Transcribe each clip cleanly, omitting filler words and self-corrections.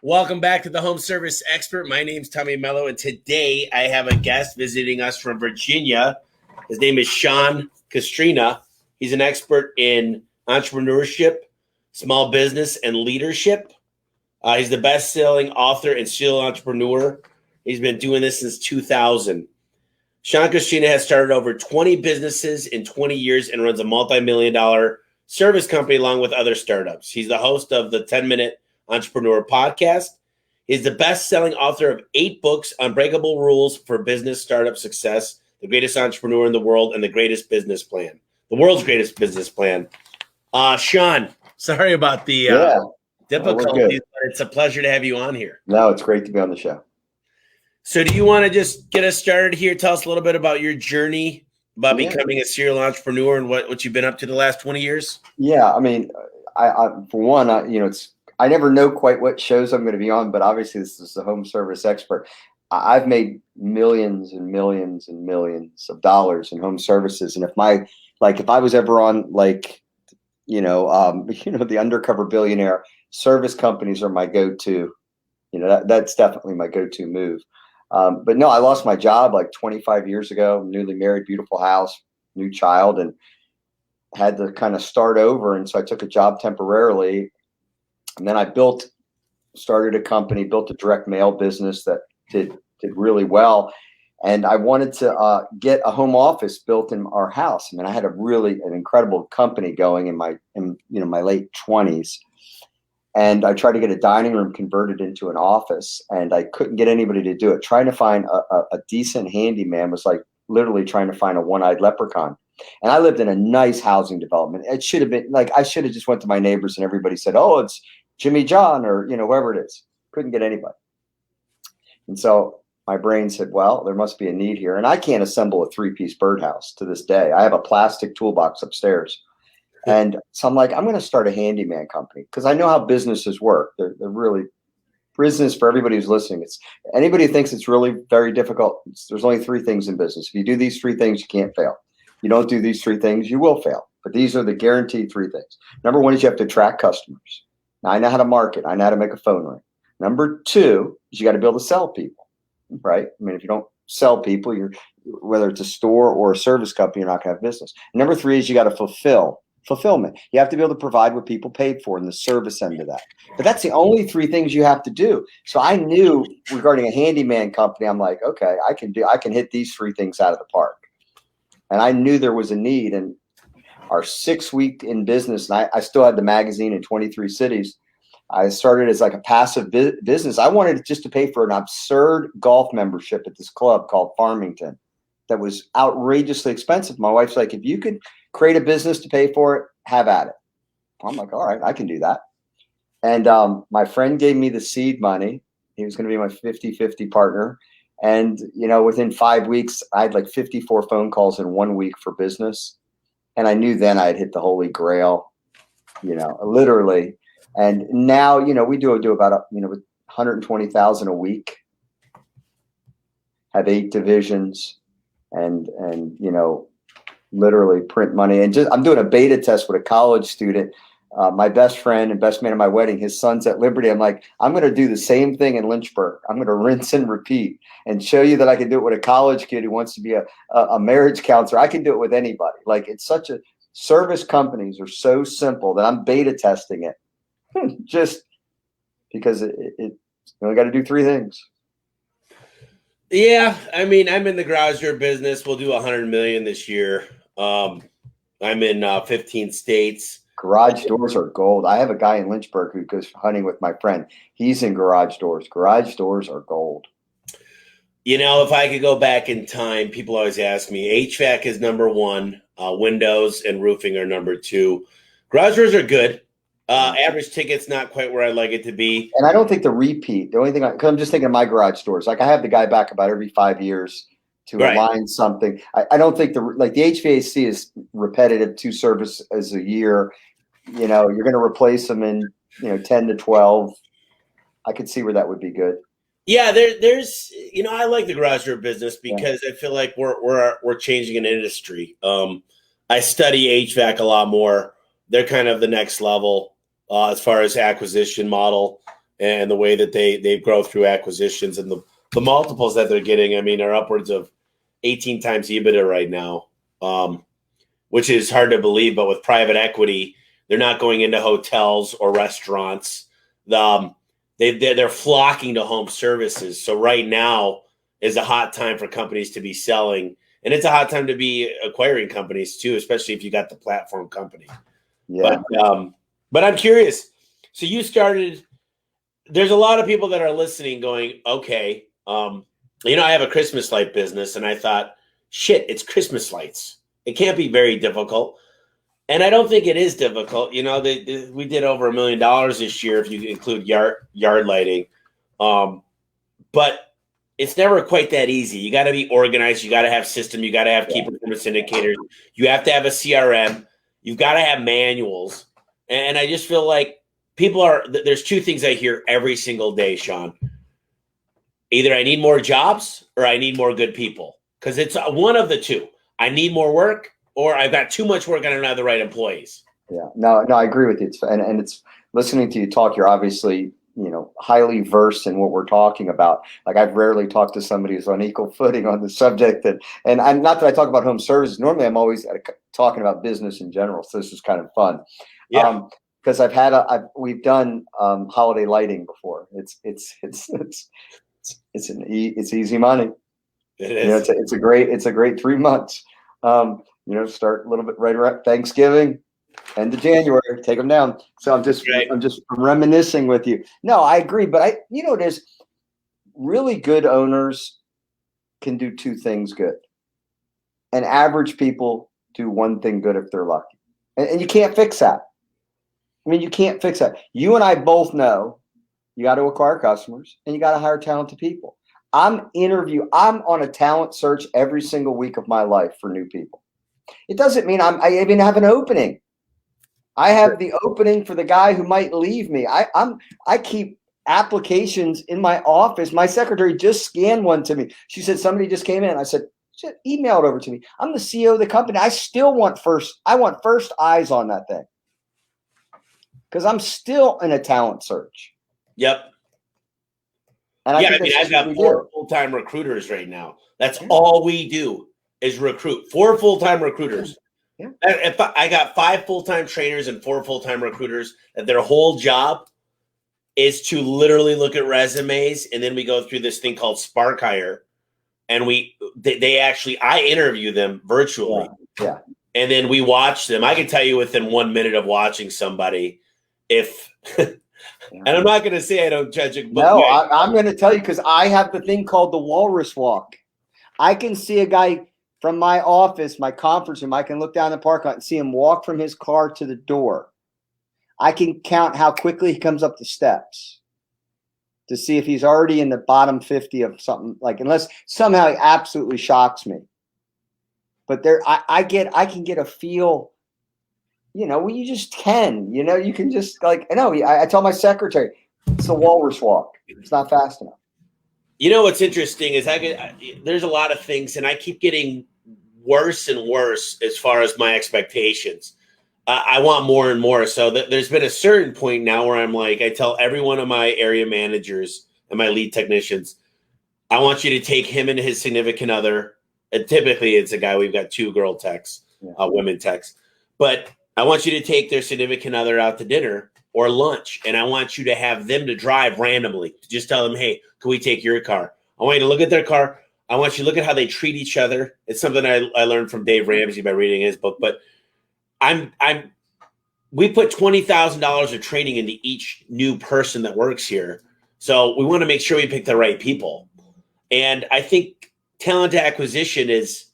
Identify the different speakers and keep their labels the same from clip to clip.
Speaker 1: Welcome back to the Home Service Expert. My name's Tommy Mello, and today I have a guest visiting us from Virginia. His name is Sean Castrina. He's an expert in entrepreneurship, small business, and leadership. He's the best-selling author and serial entrepreneur. He's been doing this since 2000. Sean Castrina has started over 20 businesses in 20 years and runs a multi-million-dollar service company along with other startups. He's the host of the 10-Minute Entrepreneur podcast. He's the best-selling author of 8 books, Unbreakable Rules for Business Startup Success, The Greatest Entrepreneur in the World, and The Greatest Business Plan, the world's greatest business plan. Sean, sorry about the difficulties, but it's a pleasure to have you on here.
Speaker 2: No, it's great to be on the show.
Speaker 1: So do you want to just get us started here? Tell us a little bit about your journey about becoming a serial entrepreneur and what you've been up to the last 20 years.
Speaker 2: Yeah, I mean, I for one, I never know quite what shows I'm going to be on, but obviously this is the Home Service Expert. I've made millions and millions and millions of dollars in home services, and if I was ever on the Undercover Billionaire, service companies are my go-to. That's definitely my go-to move. But no, I lost my job like 25 years ago, newly married, beautiful house, new child, and had to kind of start over. And so I took a job temporarily. And then I started a company, built a direct mail business that did really well. And I wanted to get a home office built in our house. I mean, I had an incredible company going in my late 20s. And I tried to get a dining room converted into an office, and I couldn't get anybody to do it. Trying to find a decent handyman was like literally trying to find a one-eyed leprechaun. And I lived in a nice housing development. It should have been I should have just went to my neighbors and everybody said, "Oh, it's Jimmy John," or whoever it is. Couldn't get anybody. And so my brain said, well, there must be a need here. And I can't assemble a 3-piece birdhouse to this day. I have a plastic toolbox upstairs. And so I'm like, I'm going to start a handyman company because I know how businesses work. They're really business for everybody who's listening. It's anybody who thinks it's really very difficult. There's only 3 things in business. If you do these 3 things, you can't fail. You don't do these 3 things, you will fail. But these are the guaranteed 3 things. Number 1 is you have to attract customers. Now, I know how to market. I know how to make a phone ring. Number 2 is you got to be able to sell people, right? I mean, if you don't sell people, whether it's a store or a service company, you're not going to have business. Number 3 is you got to fulfillment. You have to be able to provide what people paid for in the service end of that. But that's the only 3 things you have to do. So I knew regarding a handyman company, I'm like, okay, I can hit these 3 things out of the park. And I knew there was a need. And our 6th week in business, and I still had the magazine in 23 cities. I started as like a passive business. I wanted just to pay for an absurd golf membership at this club called Farmington that was outrageously expensive. My wife's like, if you could create a business to pay for it, have at it. I'm like, all right, I can do that. And my friend gave me the seed money. He was going to be my 50-50 partner. And, within 5 weeks, I had like 54 phone calls in 1 week for business. And I knew then I had hit the holy grail, literally. And now, we do about, 120,000 a week, have 8 divisions and literally print money. And I'm doing a beta test with a college student, my best friend and best man at my wedding. His son's at Liberty. I'm like, I'm going to do the same thing in Lynchburg. I'm going to rinse and repeat and show you that I can do it with a college kid who wants to be a marriage counselor. I can do it with anybody. Like, it's such a service companies are so simple that I'm beta testing it just because you only got to do 3 things.
Speaker 1: Yeah, I mean, I'm in the garage door business. We'll do 100 million this year. I'm in 15 states.
Speaker 2: Garage doors are gold. I have a guy in Lynchburg who goes hunting with my friend. He's in garage doors. Garage doors are gold.
Speaker 1: If I could go back in time, people always ask me, HVAC is number 1, windows and roofing are number 2. Garage doors are good. Average ticket's not quite where I'd like it to be.
Speaker 2: And I don't think the only thing, because I'm just thinking of my garage doors. Like, I have the guy back about every 5 years to align something. I don't think the HVAC is repetitive, 2 services a year. You're going to replace them in 10 to 12. I could see where that would be good.
Speaker 1: Yeah, there's I like the garage door business because I feel like we're changing an industry. I study HVAC a lot more. They're kind of the next level as far as acquisition model. and the way that they grow through acquisitions and the multiples that they're getting, I mean, are upwards of 18 times Ebitda right now, which is hard to believe. But with private equity, they're not going into hotels or restaurants. They're flocking to home services. So right now is a hot time for companies to be selling. And it's a hot time to be acquiring companies too, especially if you got the platform company.
Speaker 2: Yeah.
Speaker 1: But I'm curious. So you started, there's a lot of people that are listening going, okay, I have a Christmas light business, and I thought, shit, it's Christmas lights. It can't be very difficult. And I don't think it is difficult. We did over $1 million this year if you include yard lighting. But it's never quite that easy. You got to be organized. You got to have system. You got to have key performance indicators. You have to have a CRM. You've got to have manuals. And I just feel like there's two things I hear every single day, Sean. Either I need more jobs or I need more good people, because it's one of the two. I need more work, or I've got too much work and I don't have the right employees.
Speaker 2: Yeah, no, I agree with you. And it's listening to you talk. You're obviously, highly versed in what we're talking about. Like, I've rarely talked to somebody who's on equal footing on the subject. And I'm not that I talk about home services. Normally, I'm always talking about business in general. So this is kind of fun.
Speaker 1: Yeah.
Speaker 2: Because we've done holiday lighting before. It's easy money.
Speaker 1: It is.
Speaker 2: It's a great 3 months. Start a little bit right around Thanksgiving, end of January, take them down. So I'm just reminiscing with you. No, I agree, but it is really good owners can do two things good, and average people do one thing good if they're lucky, and you can't fix that. I mean, you can't fix that. You and I both know you got to acquire customers and you got to hire talented people. I'm on a talent search every single week of my life for new people. It doesn't mean I even have an opening. I have the opening for the guy who might leave me. I keep applications in my office. My secretary just scanned one to me. She said, somebody just came in. I said, email it over to me. I'm the CEO of the company. I want first eyes on that thing, because I'm still in a talent search.
Speaker 1: Yep.
Speaker 2: And
Speaker 1: I've got 4 full-time recruiters right now. That's all we do is recruit. 4 full-time recruiters.
Speaker 2: Yeah.
Speaker 1: I got 5 full-time trainers and 4 full-time recruiters that their whole job is to literally look at resumes, and then we go through this thing called Spark Hire, and I interview them virtually.
Speaker 2: Yeah.
Speaker 1: And then we watch them. I can tell you within 1 minute of watching somebody if and I'm not going to say I don't judge it. But
Speaker 2: no, I'm going to tell you, because I have the thing called the walrus walk. I can see a guy from my office, my conference room. I can look down the parking lot and see him walk from his car to the door. I can count how quickly he comes up the steps to see if he's already in the bottom 50 of something, unless somehow he absolutely shocks me. But I can get a feel. You just can. You can just I tell my secretary, it's the walrus walk. It's not fast enough.
Speaker 1: What's interesting is there's a lot of things, and I keep getting worse and worse as far as my expectations. I want more and more. So there's been a certain point now where I'm like, I tell every one of my area managers and my lead technicians, I want you to take him and his significant other. And typically it's a guy. We've got 2 girl techs, women techs, but I want you to take their significant other out to dinner or lunch, and I want you to have them to drive randomly. Just tell them, hey, can we take your car? I want you to look at their car. I want you to look at how they treat each other. It's something I learned from Dave Ramsey by reading his book. But we put $20,000 of training into each new person that works here. So we want to make sure we pick the right people. And I think talent acquisition is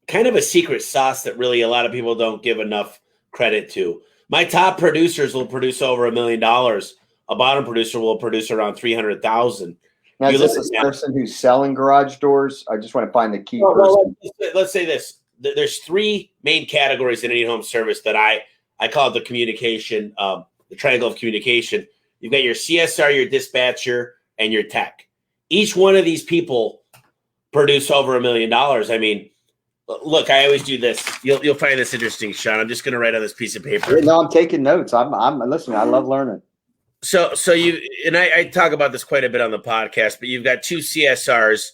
Speaker 1: kind of a secret sauce that really a lot of people don't give enough credit to. My top producers will produce over $1 million. A bottom producer will produce around $300,000.
Speaker 2: Now, is this a person who's selling garage doors? I just want to find the key person. Well,
Speaker 1: let's say this. There's 3 main categories in any home service that I call it the communication, the triangle of communication. You've got your CSR, your dispatcher, and your tech. Each one of these people produce over $1 million. I mean, look, I always do this. You'll find this interesting, Sean. I'm just going to write on this piece of paper.
Speaker 2: No, I'm taking notes. I'm listening. I love learning.
Speaker 1: So you and I talk about this quite a bit on the podcast, but you've got two CSRs.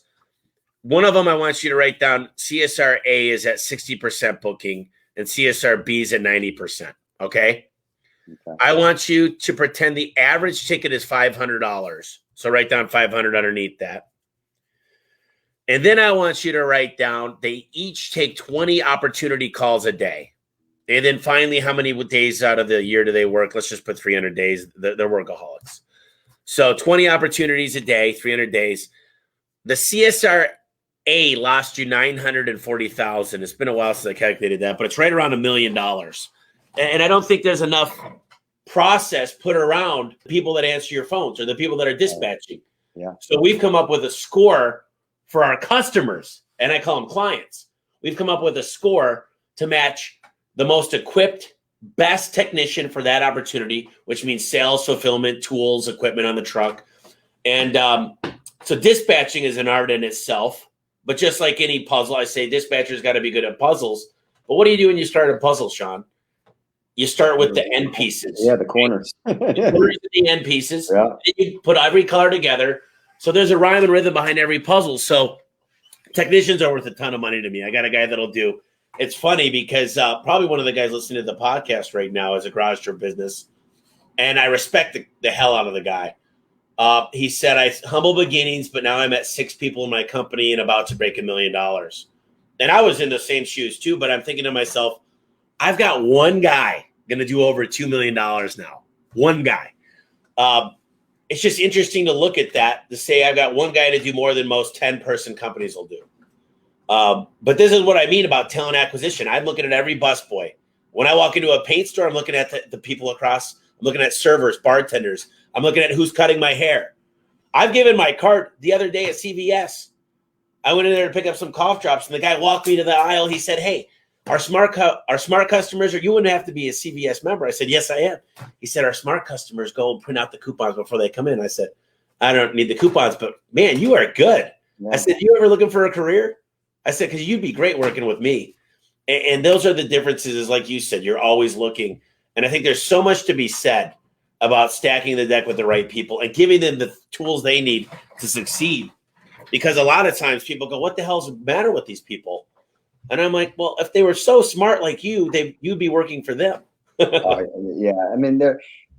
Speaker 1: One of them I want you to write down. CSR A is at 60% booking, and CSR B is at 90%. Okay. I want you to pretend the average ticket is $500. So write down 500 underneath that. And then I want you to write down they each take 20 opportunity calls a day. And then finally, how many days out of the year do they work? Let's just put 300 days. They're workaholics. So 20 opportunities a day, 300 days. The CSR A lost you 940,000. It's been a while since I calculated that, but it's right around $1 million. And I don't think there's enough process put around people that answer your phones or the people that are dispatching.
Speaker 2: Yeah.
Speaker 1: So we've come up with a score for our customers, and I call them clients. We've come up with a score to match the most equipped, best technician for that opportunity, which means sales, fulfillment, tools, equipment on the truck. And so dispatching is an art in itself, but just like any puzzle, I say dispatchers got to be good at puzzles. But what do you do when you start a puzzle, Sean? You start with the end pieces.
Speaker 2: Yeah, the corners.
Speaker 1: The end pieces.
Speaker 2: Yeah.
Speaker 1: You put every color together. So there's a rhyme and rhythm behind every puzzle. So technicians are worth a ton of money to me. I got a guy that'll do. It's funny because probably one of the guys listening to the podcast right now is a garage door business, and I respect the hell out of the guy. He said, "I humble beginnings, but now I'm at 6 people in my company and about to break $1 million." And I was in the same shoes too, but I'm thinking to myself, I've got one guy going to do over $2 million now. One guy. It's just interesting to look at that, to say I've got one guy to do more than most 10-person companies will do. But this is what I mean about talent acquisition. I'm looking at every busboy. When I walk into a paint store, I'm looking at the people across. I'm looking at servers, bartenders. I'm looking at who's cutting my hair. I've given my cart the other day at CVS. I went in there to pick up some cough drops, and the guy walked me to the aisle. He said, "Hey, our smart customers, or you wouldn't have to be a CVS member." I said, "Yes, I am." He said, "Our smart customers go and print out the coupons before they come in." I said, "I don't need the coupons, but man, you are good." Yeah. I said, "You ever looking for a career?" I said, "Because you'd be great working with me." And those are the differences, is like you said, you're always looking. And I think there's so much to be said about stacking the deck with the right people and giving them the tools they need to succeed. Because a lot of times people go, "What the hell's the matter with these people?" And I'm like, well, if they were so smart like you, you'd be working for them.
Speaker 2: Yeah. I mean, the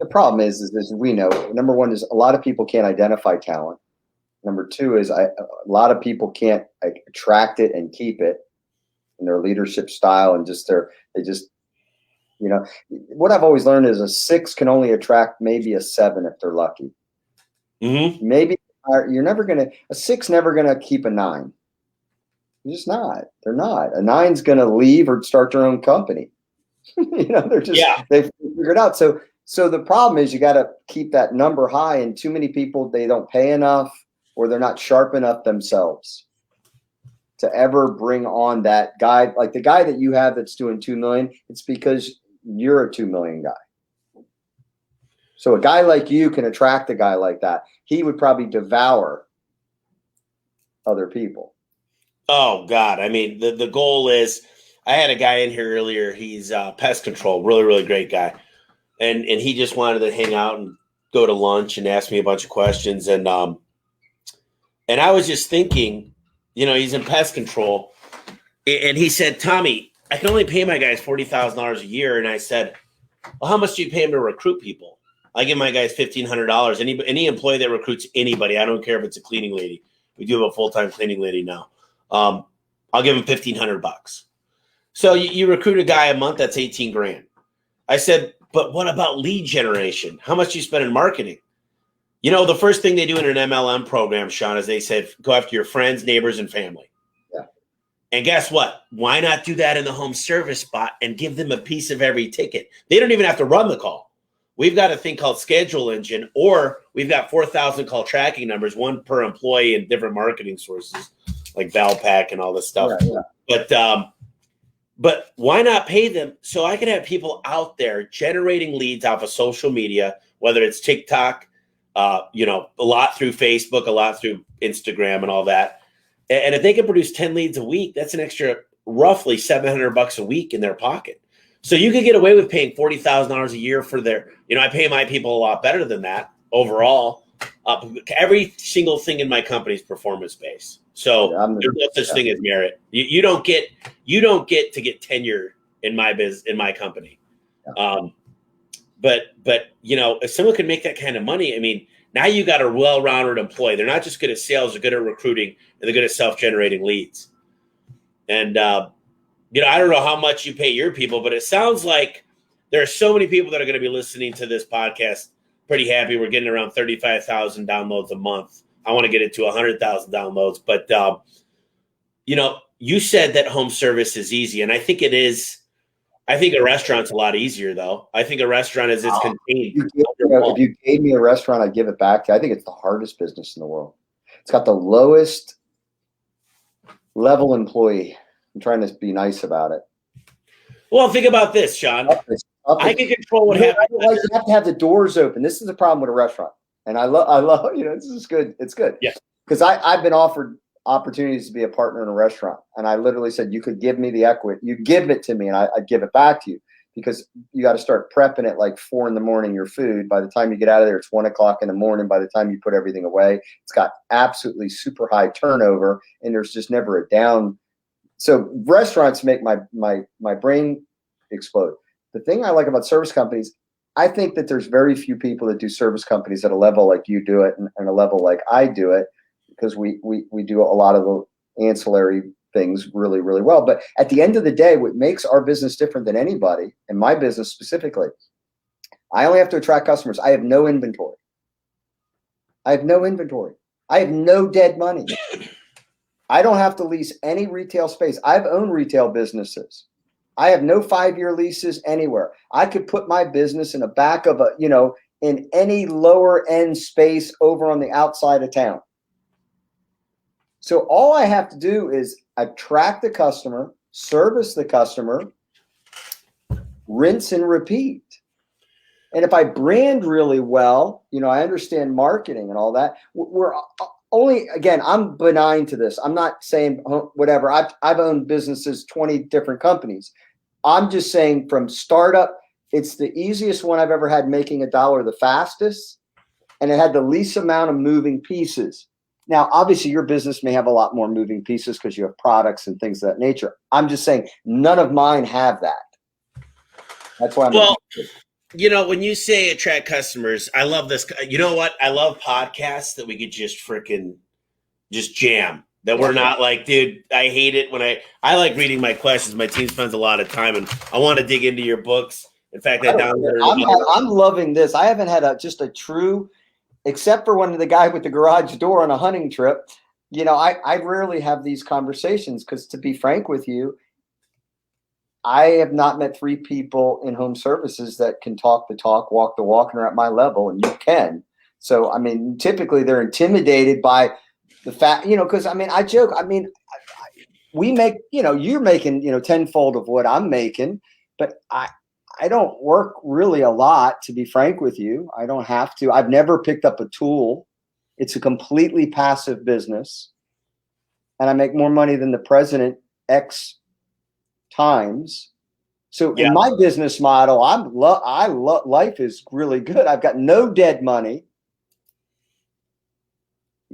Speaker 2: problem is we know, number one is a lot of people can't identify talent. Number two is a lot of people can't attract it and keep it in their leadership style, and what I've always learned is a 6 can only attract maybe a 7 if they're lucky.
Speaker 1: Mm-hmm.
Speaker 2: Maybe a 6 never gonna keep a 9. They're just not. They're not. A 9's gonna leave or start their own company. They're just they've figured out. So the problem is you got to keep that number high, and too many people, they don't pay enough, or they're not sharp enough themselves to ever bring on that guy. Like the guy that you have that's doing 2 million, it's because you're a 2 million guy. So a guy like you can attract a guy like that. He would probably devour other people.
Speaker 1: Oh God. I mean, the goal is, I had a guy in here earlier. He's pest control, really, really great guy. And he just wanted to hang out and go to lunch and ask me a bunch of questions. And I was just thinking, he's in pest control. And he said, "Tommy, I can only pay my guys $40,000 a year." And I said, "Well, how much do you pay him to recruit people?" I give my guys $1,500. Any employee that recruits anybody, I don't care if it's a cleaning lady. We do have a full-time cleaning lady now. I'll give him $1,500. So you recruit a guy a month, that's 18 grand. I said, "But what about lead generation? How much do you spend in marketing?" The first thing they do in an MLM program, Sean, is they said, go after your friends, neighbors, and family.
Speaker 2: Yeah.
Speaker 1: And guess what? Why not do that in the home service spot and give them a piece of every ticket? They don't even have to run the call. We've got a thing called Schedule Engine, or we've got 4,000 call tracking numbers, one per employee, and different marketing sources like Valpak and all this stuff. Yeah. But why not pay them so I can have people out there generating leads off of social media, whether it's TikTok, a lot through Facebook, a lot through Instagram and all that. And if they can produce 10 leads a week, that's an extra roughly $700 a week in their pocket. So you could get away with paying $40,000 a year for their, I pay my people a lot better than that overall. Every single thing in my company is performance based. So there's no such thing as merit. You don't get to get tenure in my company. But if someone can make that kind of money, I mean, now you got a well-rounded employee. They're not just good at sales, they're good at recruiting, and they're good at self-generating leads. And I don't know how much you pay your people, but it sounds like there are so many people that are going to be listening to this podcast. Pretty happy. We're getting around 35,000 downloads a month. I want to get it to 100,000 downloads, but you said that home service is easy, and I think it is. I think a restaurant's a lot easier, though. I think a restaurant is it's contained.
Speaker 2: If you gave me a restaurant, I'd give it back to you. I think it's the hardest business in the world. It's got the lowest level employee. I'm trying to be nice about it.
Speaker 1: Well, think about this, Sean. I can control what happens.
Speaker 2: You have to have the doors open. This is the problem with a restaurant. And I love, this is good. It's good.
Speaker 1: Yeah.
Speaker 2: Because I've been offered opportunities to be a partner in a restaurant. And I literally said, you could give me the equity. You give it to me and I'd give it back to you, because you got to start prepping at like 4 a.m, your food. By the time you get out of there, it's 1 o'clock in the morning. By the time you put everything away, it's got absolutely super high turnover and there's just never a down. So restaurants make my brain explode. The thing I like about service companies, I think that there's very few people that do service companies at a level like you do it and a level like I do it, because we do a lot of the ancillary things really, really well. But at the end of the day, what makes our business different than anybody, and my business specifically, I only have to attract customers. I have no inventory. I have no dead money. I don't have to lease any retail space. I've owned retail businesses. I have no 5-year leases anywhere. I could put my business in the back of in any lower end space over on the outside of town. So all I have to do is attract the customer, service the customer, rinse and repeat. And if I brand really well, I understand marketing and all that. We're only, again, I'm benign to this. I'm not saying whatever. I've owned businesses, 20 different companies. I'm just saying from startup, it's the easiest one I've ever had, making $1 the fastest, and it had the least amount of moving pieces. Now, obviously, your business may have a lot more moving pieces because you have products and things of that nature. I'm just saying none of mine have that. That's why I'm
Speaker 1: when you say attract customers, I love this. You know what? I love podcasts that we could just just jam. That we're not like, dude, I hate it when I like reading my questions. My team spends a lot of time, and I want to dig into your books. In fact,
Speaker 2: I'm loving this. I haven't had just a true, except for when the guy with the garage door on a hunting trip. I rarely have these conversations because, to be frank with you, I have not met 3 people in home services that can talk the talk, walk the walk, and are at my level, and you can. So, I mean, typically they're intimidated by the fact, because I joke. We make, you're making, tenfold of what I'm making, but I don't work really a lot, to be frank with you. I don't have to. I've never picked up a tool. It's a completely passive business, and I make more money than the president X times. So in my business model, life is really good. I've got no dead money.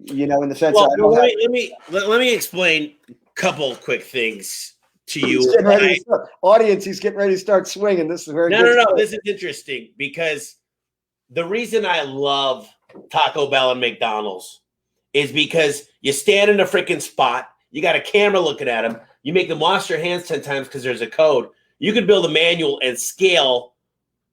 Speaker 2: In the sense
Speaker 1: let me explain a couple quick things to you.
Speaker 2: He's getting ready to start swinging. This is very good.
Speaker 1: No. This is interesting because the reason I love Taco Bell and McDonald's is because you stand in a freaking spot. You got a camera looking at them. You make them wash their hands 10 times because there's a code. You could build a manual and scale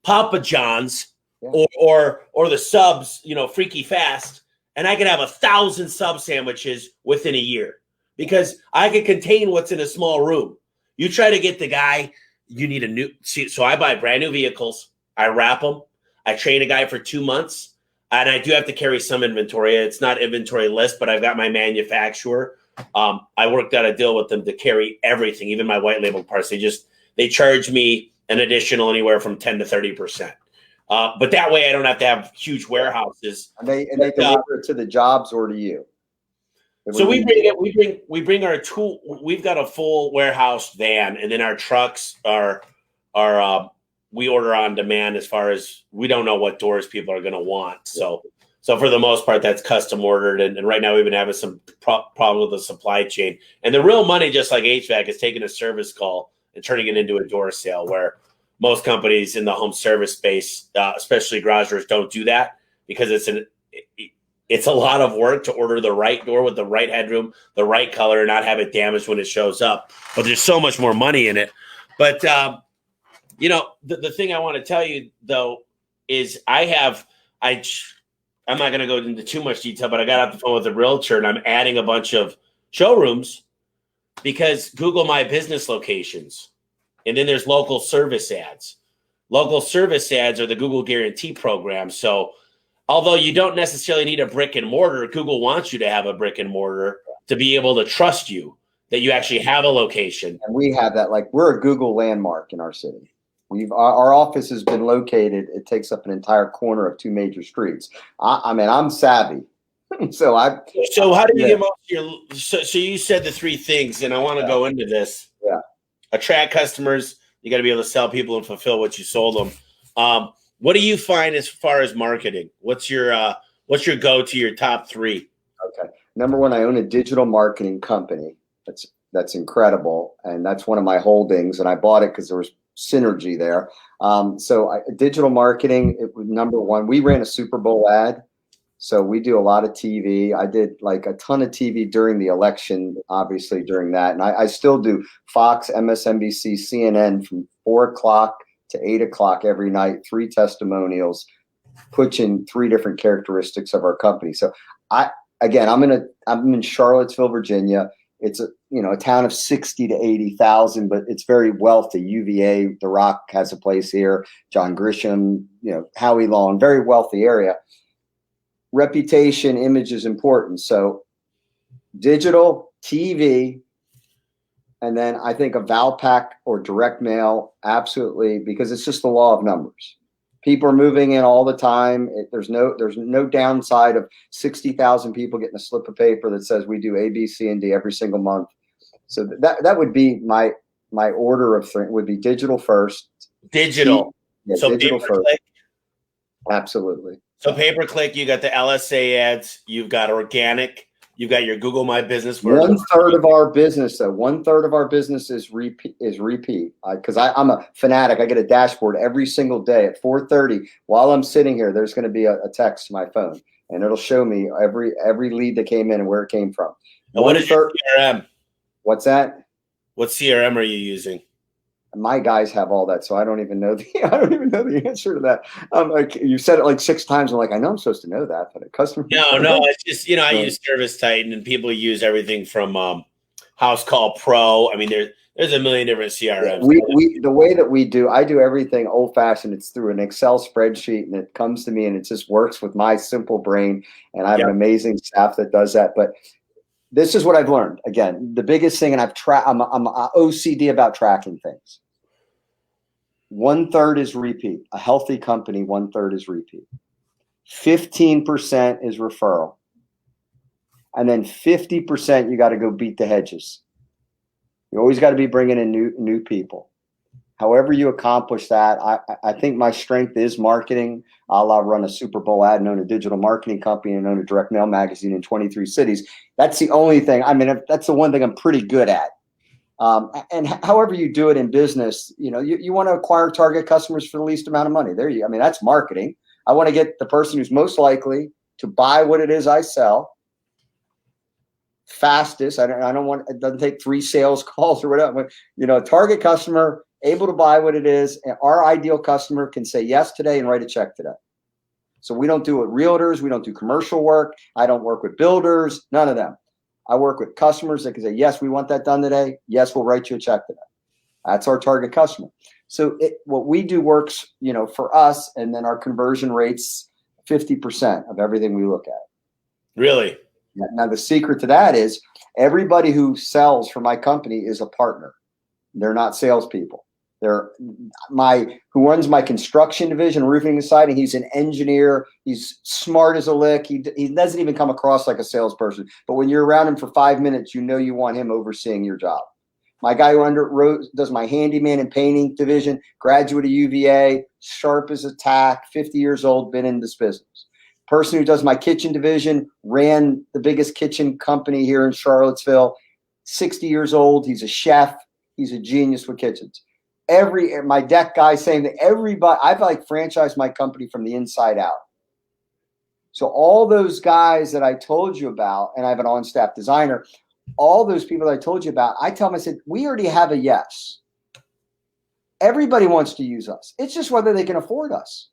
Speaker 1: Papa John's or the subs, freaky fast. And I could have 1,000 sub sandwiches within a year because I could contain what's in a small room. You try to get the guy, you need a new. So I buy brand new vehicles. I wrap them. I train a guy for 2 months. And I do have to carry some inventory. It's not inventory list, but I've got my manufacturer. I worked out a deal with them to carry everything, even my white label parts. They charge me an additional anywhere from 10 to 30%. But that way I don't have to have huge warehouses.
Speaker 2: And they deliver it to the jobs or to you.
Speaker 1: So we bring our tool. We've got a full warehouse van, and then our trucks are we order on demand as far as we don't know what doors people are going to want. So for the most part, that's custom ordered. And right now we've been having some problem with the supply chain. And the real money, just like HVAC, is taking a service call and turning it into a door sale, where most companies in the home service space, especially garage doors, don't do that because it's a lot of work to order the right door with the right headroom, the right color, and not have it damaged when it shows up. But there's so much more money in it. But, the thing I want to tell you, though, is I'm not going to go into too much detail, but I got off the phone with a realtor, and I'm adding a bunch of showrooms because Google My Business locations. And then there's local service ads. Local service ads are the Google Guarantee program. So although you don't necessarily need a brick and mortar, Google wants you to have a brick and mortar to be able to trust you, that you actually have a location.
Speaker 2: And we have that. Like, we're a Google landmark in our city. Our office has been located. It takes up an entire corner of 2 major streets. I mean, I'm savvy. So how do you get most of your,
Speaker 1: so you said the 3 things, and I want to go into this.
Speaker 2: Yeah.
Speaker 1: Attract customers. You got to be able to sell people and fulfill what you sold them. What do you find as far as marketing? What's your go-to, your top 3? Okay.
Speaker 2: Number 1, I own a digital marketing company. That's incredible. And that's one of my holdings. And I bought it because there was synergy there. Digital marketing, it was number 1. We ran a Super Bowl ad. So we do a lot of TV. I did like a ton of TV during the election, obviously during that. And I still do Fox, MSNBC, CNN from 4 o'clock to 8 o'clock every night, 3 testimonials, pushing 3 different characteristics of our company. So I'm in Charlottesville, Virginia. It's a town of 60 to 80,000, but it's very wealthy. UVA, The Rock has a place here. John Grisham, Howie Long, very wealthy area. Reputation, image is important. So digital, TV, and then I think a Valpak or direct mail, absolutely, because it's just the law of numbers. People are moving in all the time. There's no downside of 60,000 people getting a slip of paper that says we do A, B, C, and D every single month. So that would be my order of things. Would be digital first.
Speaker 1: Digital. So
Speaker 2: digital first. Absolutely.
Speaker 1: So pay-per-click, you got the LSA ads, you've got organic, you've got your Google My Business.
Speaker 2: 1/3 of our business, though, 1/3 of our business is repeat. Because I'm a fanatic. I get a dashboard every single day at 4:30. While I'm sitting here, there's going to be a text to my phone, and it'll show me every lead that came in and where it came from.
Speaker 1: And what is your CRM?
Speaker 2: What's that?
Speaker 1: What CRM are you using?
Speaker 2: My guys have all that, so I don't even know the answer to that. Like, you said it like 6 times. I'm like, I know I'm supposed to know that, but a customer.
Speaker 1: No, it's just I use Service Titan, and people use everything from House Call Pro. I mean, there's a million different CRMs.
Speaker 2: The way that I do everything old fashioned. It's through an Excel spreadsheet, and it comes to me, and it just works with my simple brain. And I have an amazing staff that does that, but. This is what I've learned. Again, the biggest thing, and I'm OCD about tracking things. 1/3 is repeat. A healthy company, 1/3 is repeat. 15% is referral. And then 50%, you got to go beat the hedges. You always got to be bringing in new people. However you accomplish that, I think my strength is marketing. I'll run a Super Bowl ad and own a digital marketing company and own a direct mail magazine in 23 cities. That's the only thing. I mean, that's the one thing I'm pretty good at. And however you do it in business, you want to acquire target customers for the least amount of money. I mean, that's marketing. I want to get the person who's most likely to buy what it is I sell fastest. I don't want, it doesn't take 3 sales calls or whatever. A target customer able to buy what it is. And our ideal customer can say yes today and write a check today. So we don't do it realtors. We don't do commercial work. I don't work with builders, none of them. I work with customers that can say, yes, we want that done today. Yes, we'll write you a check today. That's our target customer. So what we do works, for us, and then our conversion rate's 50% of everything we look at.
Speaker 1: Really?
Speaker 2: Now, the secret to that is everybody who sells for my company is a partner. They're not salespeople. They're who runs my construction division, roofing and siding. He's an engineer. He's smart as a lick. He doesn't even come across like a salesperson. But when you're around him for 5 minutes, you want him overseeing your job. My guy who does my handyman and painting division, graduate of UVA, sharp as a tack, 50 years old, been in this business. Person who does my kitchen division, ran the biggest kitchen company here in Charlottesville, 60 years old. He's a chef. He's a genius with kitchens. My deck guy, saying that everybody, I've like franchised my company from the inside out. So all those guys that I told you about, and I have an on-staff designer, all those people that I told you about, I tell them, I said, we already have a yes. Everybody wants to use us. It's just whether they can afford us.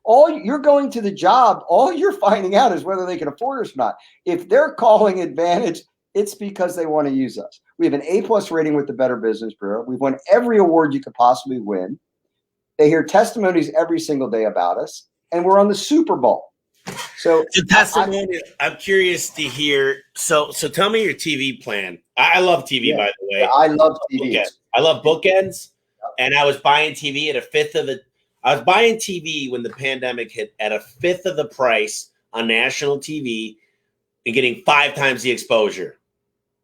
Speaker 2: You're going to the job, all you're finding out is whether they can afford us or not. If they're calling Advantage, it's because they want to use us. We have an A+ rating with the Better Business Bureau. We've won every award you could possibly win. They hear testimonies every single day about us, and we're on the Super Bowl. So
Speaker 1: I'm curious to hear. So tell me your TV plan. I love TV, by the way.
Speaker 2: Yeah, I love TV.
Speaker 1: I love bookends, and I was buying TV at a fifth of the. I was buying TV when the pandemic hit at a fifth of the price on national TV, and getting 5 times the exposure.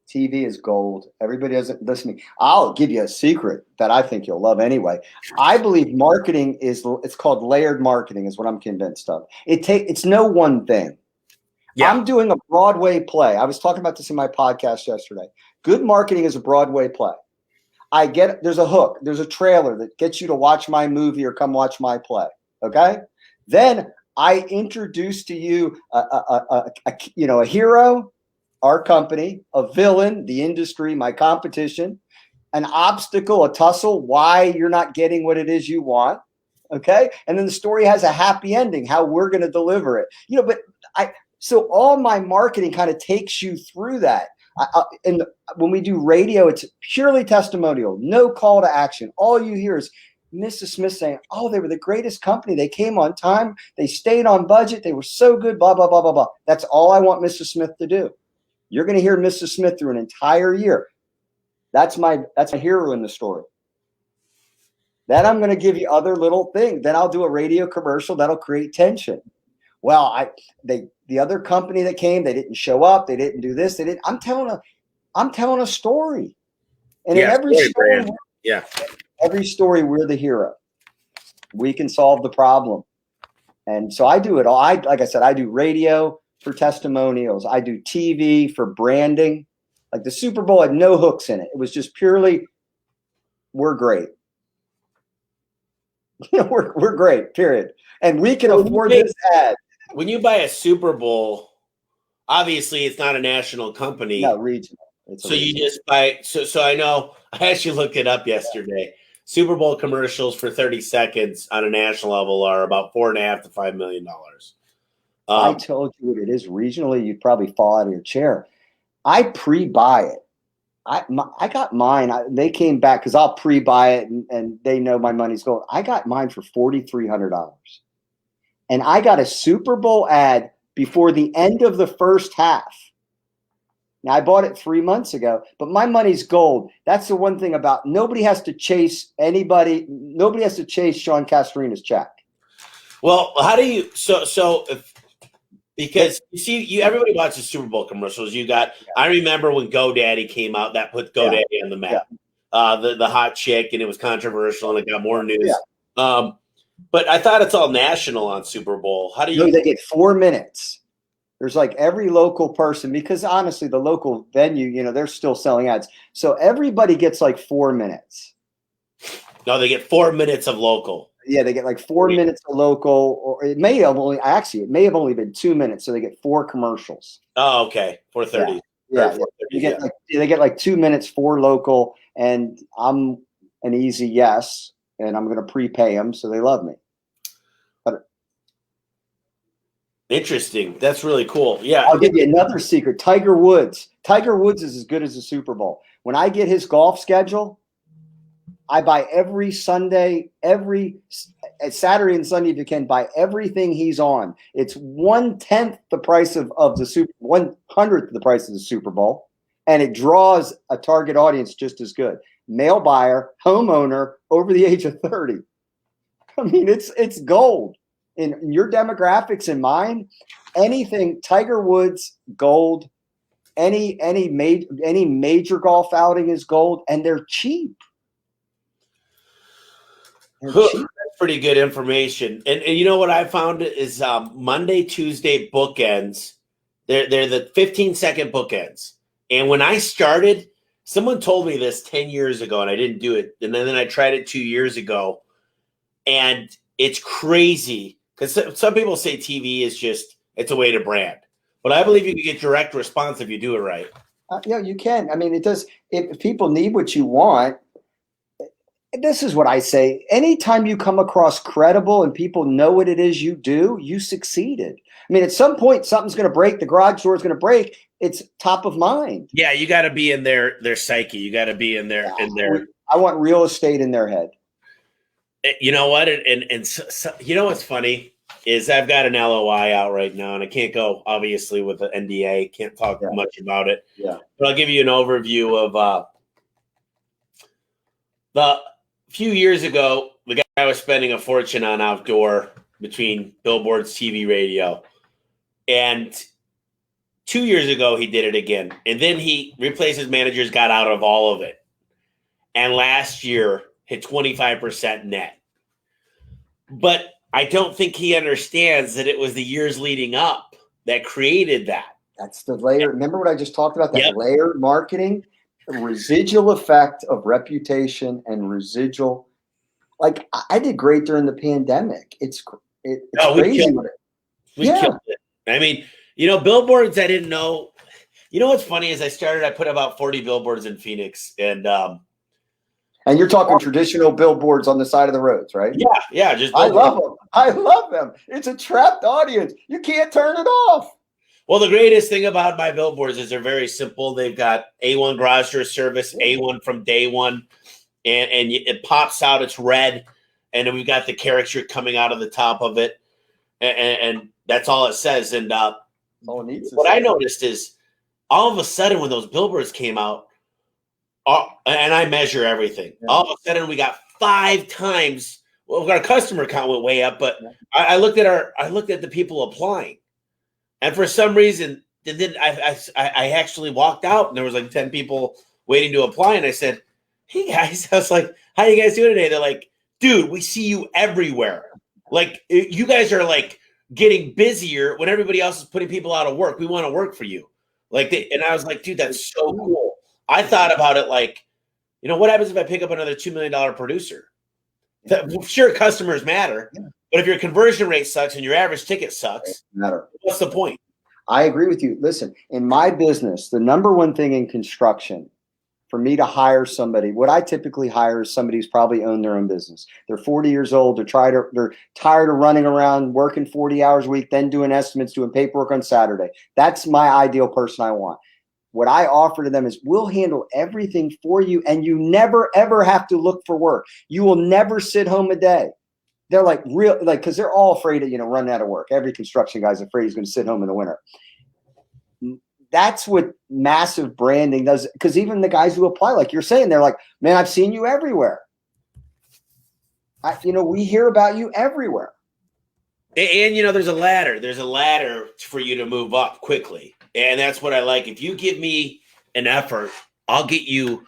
Speaker 2: TV is gold. Everybody doesn't listen to me. I'll give you a secret that I think you'll love anyway. I believe marketing it's called layered marketing is what I'm convinced of. It's no one thing. Yeah. I'm doing a Broadway play. I was talking about this in my podcast yesterday. Good marketing is a Broadway play. There's a hook. There's a trailer that gets you to watch my movie or come watch my play. Okay. Then I introduce to you a hero, our company, a villain, the industry, my competition, an obstacle, a tussle, why you're not getting what it is you want. Okay. And then the story has a happy ending, how we're going to deliver it. So all my marketing kind of takes you through that. And when we do radio, it's purely testimonial, no call to action. All you hear is Mrs. Smith saying, oh, they were the greatest company. They came on time. They stayed on budget. They were so good, blah, blah, blah, blah, blah. That's all I want Mrs. Smith to do. You're going to hear Mrs. Smith through an entire year. That's my hero in the story. Then I'm going to give you other little things. Then I'll do a radio commercial that'll create tension. Well, the other company that came, they didn't show up. They didn't do this. They didn't. I'm telling a story. And in every story, every story, we're the hero. We can solve the problem. And so I do it all. Like I said, I do radio for testimonials. I do TV for branding. Like the Super Bowl had no hooks in it. It was just purely, we're great. We're great, period. And we can afford this ad.
Speaker 1: When you buy a Super Bowl, obviously it's not a national company.
Speaker 2: No, regional.
Speaker 1: You just buy. So I know. I actually looked it up yesterday. Yeah. Super Bowl commercials for 30 seconds on a national level are about $4.5 to $5 million.
Speaker 2: I told you what it is regionally. You'd probably fall out of your chair. I pre-buy it. I got mine. They came back because I'll pre-buy it and they know my money's going. I got mine for $4,300. And I got a Super Bowl ad before the end of the first half. Now, I bought it 3 months ago, but my money's gold. That's the one thing about nobody has to chase anybody. Nobody has to chase Sean Castrina's check.
Speaker 1: Well, how do you because you see, everybody watches Super Bowl commercials. I remember when GoDaddy came out, that put GoDaddy on the map. Yeah. The hot chick, and it was controversial, and it got more news. Yeah. But I thought it's all national on Super Bowl. How do you?
Speaker 2: They get 4 minutes. There's like every local person, because honestly, the local venue, they're still selling ads. So everybody gets like 4 minutes.
Speaker 1: No, they get 4 minutes of local.
Speaker 2: Yeah, they get like 4 minutes of local, or it may have only been 2 minutes. So they get 4 commercials.
Speaker 1: Oh, okay. 4:30.
Speaker 2: Yeah. They get like 2 minutes for local, and I'm an easy yes, and I'm going to prepay them, so they love me.
Speaker 1: Interesting. That's really cool. Yeah.
Speaker 2: I'll give you another secret. Tiger Woods. Tiger Woods is as good as the Super Bowl. When I get his golf schedule, I buy every Sunday, Saturday and Sunday if you can, buy everything he's on. It's 1/10 the price of the 1/100th the price of the Super Bowl, and it draws a target audience just as good. Male buyer, homeowner, over the age of 30. I mean, it's gold. In your demographics and mine, anything Tiger Woods, gold, any major golf outing is gold, and they're cheap.
Speaker 1: That's pretty good information. And you know what I found is Monday, Tuesday bookends. They're the 15-second bookends. And when I started, someone told me this 10 years ago, and I didn't do it. And then I tried it 2 years ago, and it's crazy because some people say TV is just it's a way to brand, but I believe you can get direct response if you do it right.
Speaker 2: Yeah, you can. I mean, it does. If people need what you want. This is what I say. Anytime you come across credible and people know what it is you do, you succeeded. I mean, at some point, something's going to break. The garage door is going to break. It's top of mind.
Speaker 1: Yeah, you got to be in their psyche. You got to be in their.
Speaker 2: I want real estate in their head.
Speaker 1: You know what? And so, you know what's funny is I've got an LOI out right now, and I can't go obviously with the NDA. Can't talk much about it.
Speaker 2: Yeah,
Speaker 1: but I'll give you an overview of the. Few years ago, the guy was spending a fortune on outdoor between billboards, TV, radio. And 2 years ago, he did it again. And then he replaced his managers, got out of all of it. And last year, hit 25% net. But I don't think he understands that it was the years leading up that created that.
Speaker 2: That's the layer. Remember what I just talked about? That layered marketing? The residual effect of reputation and residual. Like I did great during the pandemic. It's crazy.
Speaker 1: We killed it. I mean, you know, billboards. I didn't know. You know what's funny is I put about 40 billboards in Phoenix, and
Speaker 2: you're talking traditional billboards on the side of the roads, right?
Speaker 1: Yeah. Just
Speaker 2: I love them. I love them. It's a trapped audience. You can't turn it off.
Speaker 1: Well, the greatest thing about my billboards is they're very simple. They've got A1 garage door service, A1 from day one, and it pops out. It's red, and then we've got the caricature coming out of the top of it, and that's all it says. And
Speaker 2: all it needs.
Speaker 1: What I noticed is all of a sudden when those billboards came out, and I measure everything. Yeah. All of a sudden we got 5 times. Well, our customer count went way up, but I looked at the people applying. And for some reason, then I actually walked out, and there was like 10 people waiting to apply. And I said, "Hey guys," I was like, "How you guys doing today?" They're like, "Dude, we see you everywhere. Like you guys are like getting busier when everybody else is putting people out of work. We want to work for you." And I was like, "Dude, that's so cool." I thought about it like, you know, what happens if I pick up another $2 million producer? Sure, customers matter. Yeah. But if your conversion rate sucks and your average ticket sucks, what's the point?
Speaker 2: I agree with you. Listen, in my business, the number one thing in construction, for me to hire somebody, what I typically hire is somebody who's probably owned their own business. They're 40 years old. They're tired of running around, working 40 hours a week, then doing estimates, doing paperwork on Saturday. That's my ideal person I want. What I offer to them is we'll handle everything for you, and you never, ever have to look for work. You will never sit home a day. They're like because they're all afraid of, running out of work. Every construction guy's afraid he's going to sit home in the winter. That's what massive branding does. Because even the guys who apply, like you're saying, they're like, "Man, I've seen you everywhere. We hear about you everywhere."
Speaker 1: And there's a ladder. There's a ladder for you to move up quickly. And that's what I like. If you give me an effort, I'll get you.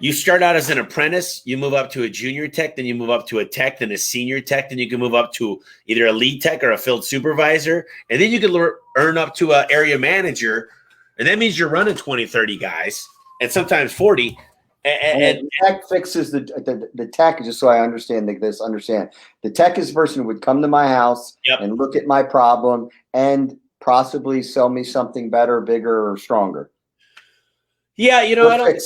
Speaker 1: You start out as an apprentice, you move up to a junior tech, then you move up to a tech, then a senior tech, then you can move up to either a lead tech or a field supervisor. And then you can earn up to an area manager. And that means you're running 20, 30 guys, and sometimes 40. And
Speaker 2: tech fixes the tech, just so I understand this. Understand the tech is the person who would come to my house and look at my problem and possibly sell me something better, bigger, or stronger.
Speaker 1: Yeah, I don't.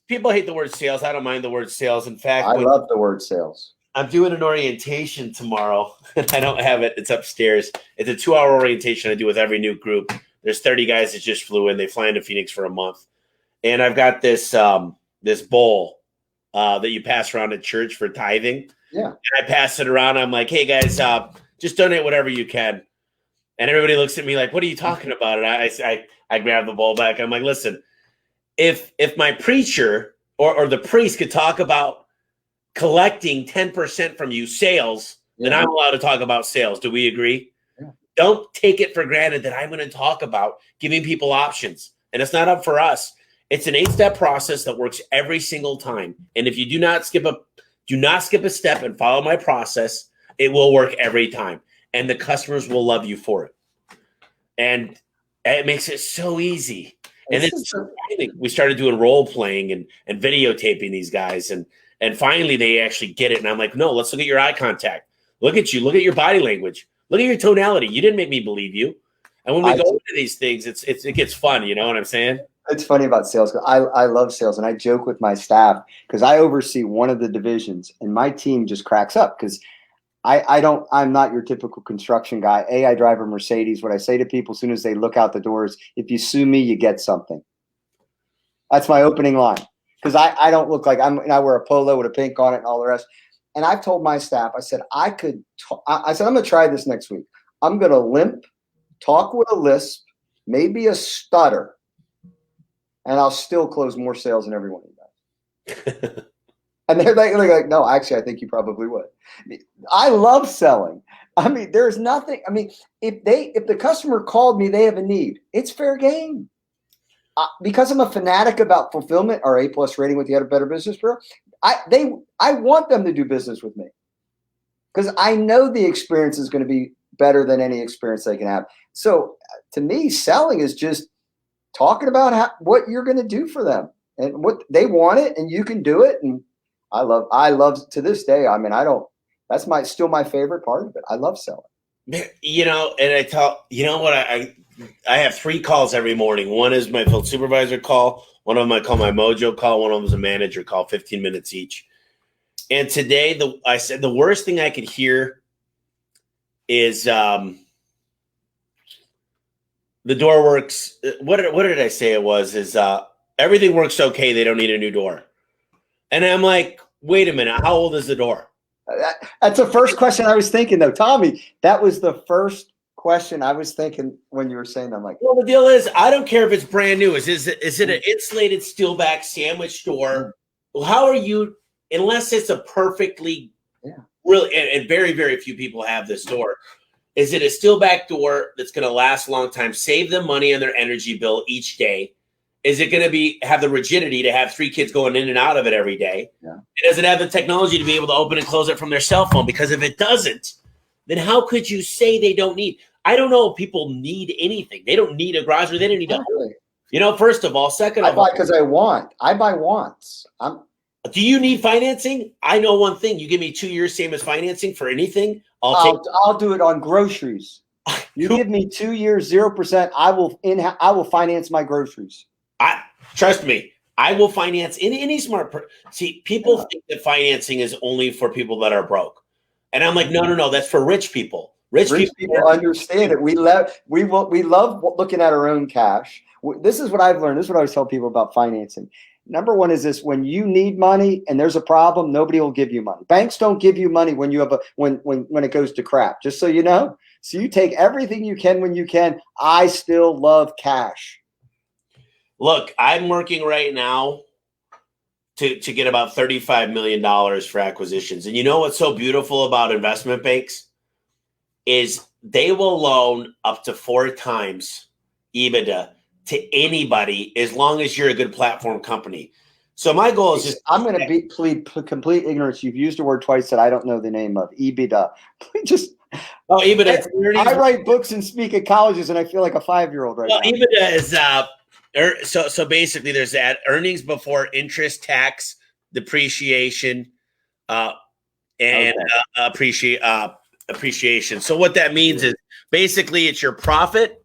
Speaker 1: People hate the word sales. I don't mind the word sales. In fact,
Speaker 2: I love the word sales.
Speaker 1: I'm doing an orientation tomorrow, and I don't have it. It's upstairs. It's a 2-hour orientation I do with every new group. There's 30 guys that just flew in. They fly into Phoenix for a month, and I've got this this bowl that you pass around at church for tithing.
Speaker 2: Yeah,
Speaker 1: and I pass it around. I'm like, "Hey guys, just donate whatever you can." And everybody looks at me like, "What are you talking about?" And I grab the bowl back. I'm like, "Listen, if my preacher or the priest could talk about collecting 10% from you sales, then I'm allowed to talk about sales. Do we agree? Yeah. Don't take it for granted that I'm going to talk about giving people options. and it's not up for us. It's an 8-step process that works every single time. And if you do not skip a step and follow my process, it will work every time. And the customers will love you for it. And it makes it so easy. And then we started doing role playing and videotaping these guys. And finally they actually get it. And I'm like, no, let's look at your eye contact. Look at you. Look at your body language. Look at your tonality. You didn't make me believe you. And when we go into these things, it gets fun. You know what I'm saying? It's
Speaker 2: funny about sales. I love sales, and I joke with my staff because I oversee one of the divisions, and my team just cracks up because I'm not your typical construction guy. I drive a Mercedes. What I say to people as soon as they look out the doors, if you sue me, you get something. That's my opening line because I don't look like I wear a polo with a pink on it and all the rest. And I've told my staff, I said, I'm going to try this next week. I'm going to limp, talk with a lisp, maybe a stutter, and I'll still close more sales than everyone does. And they're like, no, actually, I think you probably would. I love selling. I mean, there's nothing. I mean, if the customer called me, they have a need. It's fair game. Because I'm a fanatic about fulfillment, our A+ rating with the Better Business Bureau, I want them to do business with me because I know the experience is going to be better than any experience they can have. So to me, selling is just talking about what you're going to do for them and what they want it, and you can do it. And I love to this day. I mean, that's still my favorite part of it. I love selling.
Speaker 1: You know, and I have 3 calls every morning. One is my field supervisor call. One of them I call my mojo call. One of them is a manager call, 15 minutes each. And today, I said the worst thing I could hear is the door works. What did I say it was? Is everything works okay. They don't need a new door. And I'm like, wait a minute. How old is the door?
Speaker 2: That's the first question I was thinking, though. Tommy, that was the first question I was thinking when you were saying that. I'm like,
Speaker 1: well, the deal is, I don't care if it's brand new. Is it an insulated steel back sandwich door? Well, how are you, unless it's a perfectly, really, and very, very few people have this door. Is it a steel back door that's going to last a long time, save them money on their energy bill each day? Is it going to have the rigidity to have 3 kids going in and out of it every day?
Speaker 2: Yeah.
Speaker 1: Does it have the technology to be able to open and close it from their cell phone? Because if it doesn't, then how could you say they don't need? I don't know if people need anything. They don't need a garage, or they don't need a home. You know, first of all. Second of all,
Speaker 2: because I buy wants.
Speaker 1: Do you need financing? I know one thing. You give me 2 years, same as financing for anything,
Speaker 2: I'll do it on groceries. You give me 2 years, 0%. I will finance my groceries.
Speaker 1: Trust me. I will finance any smart person. See, people think that financing is only for people that are broke, and I'm like, no. That's for rich people. Rich people
Speaker 2: understand it. We love looking at our own cash. This is what I've learned. This is what I always tell people about financing. Number one is this: when you need money and there's a problem, nobody will give you money. Banks don't give you money when you have when it goes to crap. Just so you know. So you take everything you can when you can. I still love cash.
Speaker 1: Look, I'm working right now to get about $35 million for acquisitions. And you know what's so beautiful about investment banks is they will loan up to 4 times Ebitda to anybody as long as you're a good platform company. So my goal is
Speaker 2: I'm going to plead complete ignorance. You've used the word twice that I don't know the name of. Ebitda.
Speaker 1: Ebitda.
Speaker 2: I write books and speak at colleges, and I feel like a 5-year-old right now.
Speaker 1: Ebitda is so basically there's that earnings before interest, tax, depreciation, and appreciation. So what that means is basically it's your profit,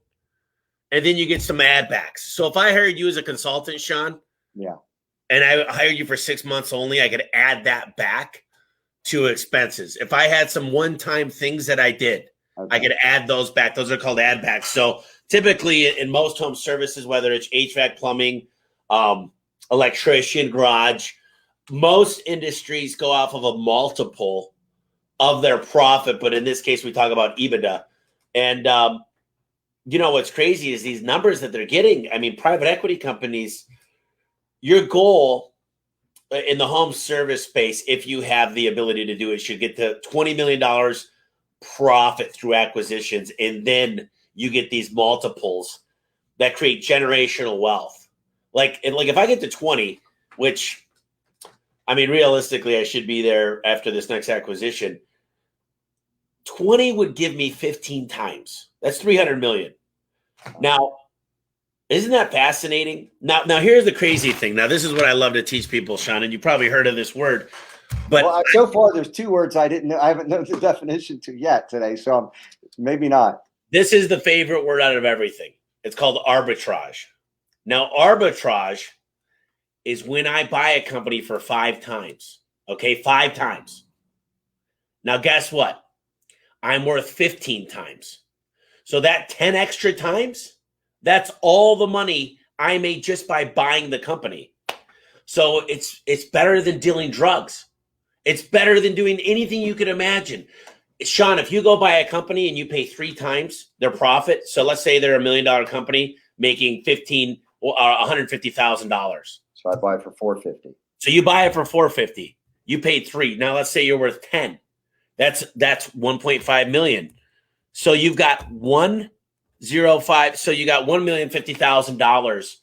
Speaker 1: and then you get some add backs. So if I hired you as a consultant, Sean, and I hired you for 6 months only, I could add that back to expenses. If I had some one-time things that I did, I could add those back. Those are called add backs. So typically in most home services, whether it's HVAC, plumbing, electrician, garage, most industries go off of a multiple of their profit. But in this case, we talk about Ebitda. And you know, what's crazy is these numbers that they're getting. I mean, private equity companies, your goal in the home service space, if you have the ability to do it, should get to $20 million profit through acquisitions. And then you get these multiples. that create generational wealth. Like if I get to 20, which, I mean, realistically, I should be there after this next acquisition. 20 would give me 15 times. That's 300 million. Now, isn't that fascinating? Now, here's the crazy thing. Now, this is what I love to teach people, Sean, and you probably heard of this word. But
Speaker 2: well, so far, there's 2 words I didn't know. I haven't known the definition to yet today, so maybe not.
Speaker 1: This is the favorite word out of everything. It's called arbitrage. Now, arbitrage is when I buy a company for 5 times. Okay, 5 times. Now, guess what? I'm worth 15 times. So that 10 extra times, that's all the money I made just by buying the company. So it's better than dealing drugs. It's better than doing anything you could imagine. Sean, if you go buy a company and you pay 3 times their profit, so let's say they're $1 million company making $150,000.
Speaker 2: So I buy it for $450.
Speaker 1: So you buy it for $450. You paid 3. Now let's say you're worth 10. That's $1.5 million. So you've got 105. So you got $1,050,000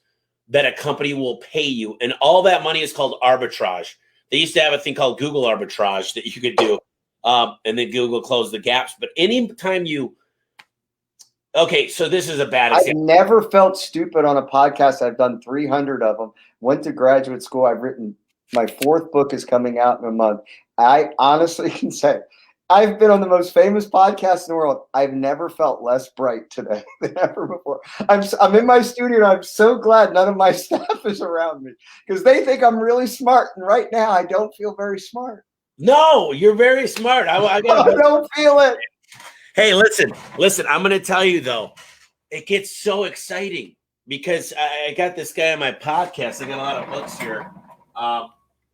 Speaker 1: that a company will pay you, and all that money is called arbitrage. They used to have a thing called Google arbitrage that you could do, and then Google closed the gaps. But anytime okay, so this is a bad example.
Speaker 2: I've never felt stupid on a podcast. I've done 300 of them. Went to graduate school. I've written my 4th book is coming out in a month. I honestly can say I've been on the most famous podcast in the world. I've never felt less bright today than ever before. I'm in my studio, and I'm so glad none of my staff is around me because they think I'm really smart. And right now, I don't feel very smart.
Speaker 1: No, you're very smart. I
Speaker 2: don't feel it.
Speaker 1: Hey, listen. I'm going to tell you, though, it gets so exciting because I got this guy on my podcast. I got a lot of books here.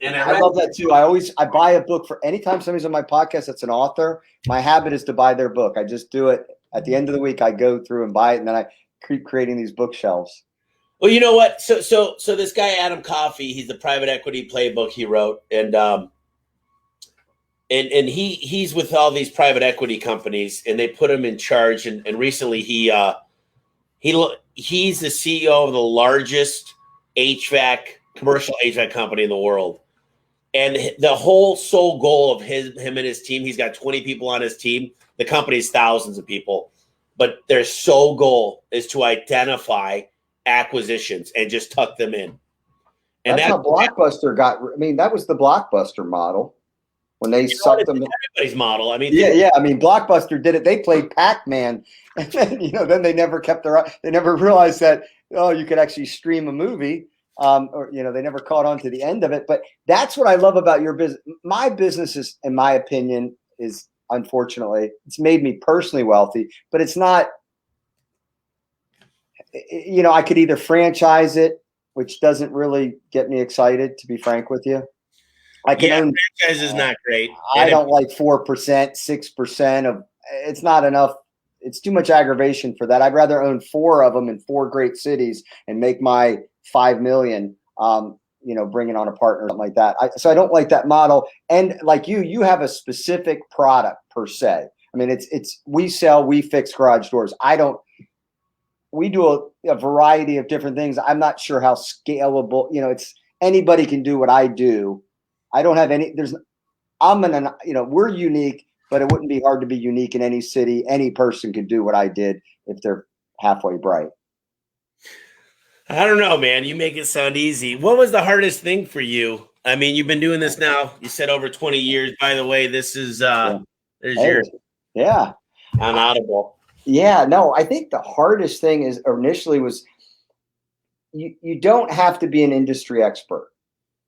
Speaker 1: And
Speaker 2: I love that too. I buy a book for anytime somebody's on my podcast that's an author. My habit is to buy their book. I just do it at the end of the week. I go through and buy it, and then I keep creating these bookshelves.
Speaker 1: Well, you know what? So this guy Adam Coffey, he's the private equity playbook he wrote, and he's with all these private equity companies, and they put him in charge. And recently he's the CEO of the largest commercial HVAC company in the world. And the whole sole goal of him and his team, he's got 20 people on his team. The company's thousands of people, but their sole goal is to identify acquisitions and just tuck them in. And
Speaker 2: that's how Blockbuster got. I mean, that was the Blockbuster model when they sucked them.
Speaker 1: Everybody's model. I mean,
Speaker 2: yeah. I mean, Blockbuster did it. They played Pac-Man, and then they never kept they never realized that you could actually stream a movie. They never caught on to the end of it. But that's what I love about your business. My business is, in my opinion, is unfortunately, it's made me personally wealthy, but it's not, I could either franchise it, which doesn't really get me excited, to be frank with you.
Speaker 1: Franchise is not great.
Speaker 2: I don't like 4%, 6% of, it's not enough. It's too much aggravation for that. I'd rather own 4 of them in 4 great cities and make my 5 million, bringing on a partner, something like that. So I don't like that model. And like you have a specific product per se. I mean, we fix garage doors. We do a variety of different things. I'm not sure how scalable, it's anybody can do what I do. I don't have we're unique, but it wouldn't be hard to be unique in any city. Any person could do what I did if they're halfway bright.
Speaker 1: I don't know, man. You make it sound easy. What was the hardest thing for you? I mean, you've been doing this now. You said over 20 years. By the way, this is there's yours.
Speaker 2: Yeah.
Speaker 1: On Audible.
Speaker 2: Yeah. No, I think the hardest thing initially was you don't have to be an industry expert.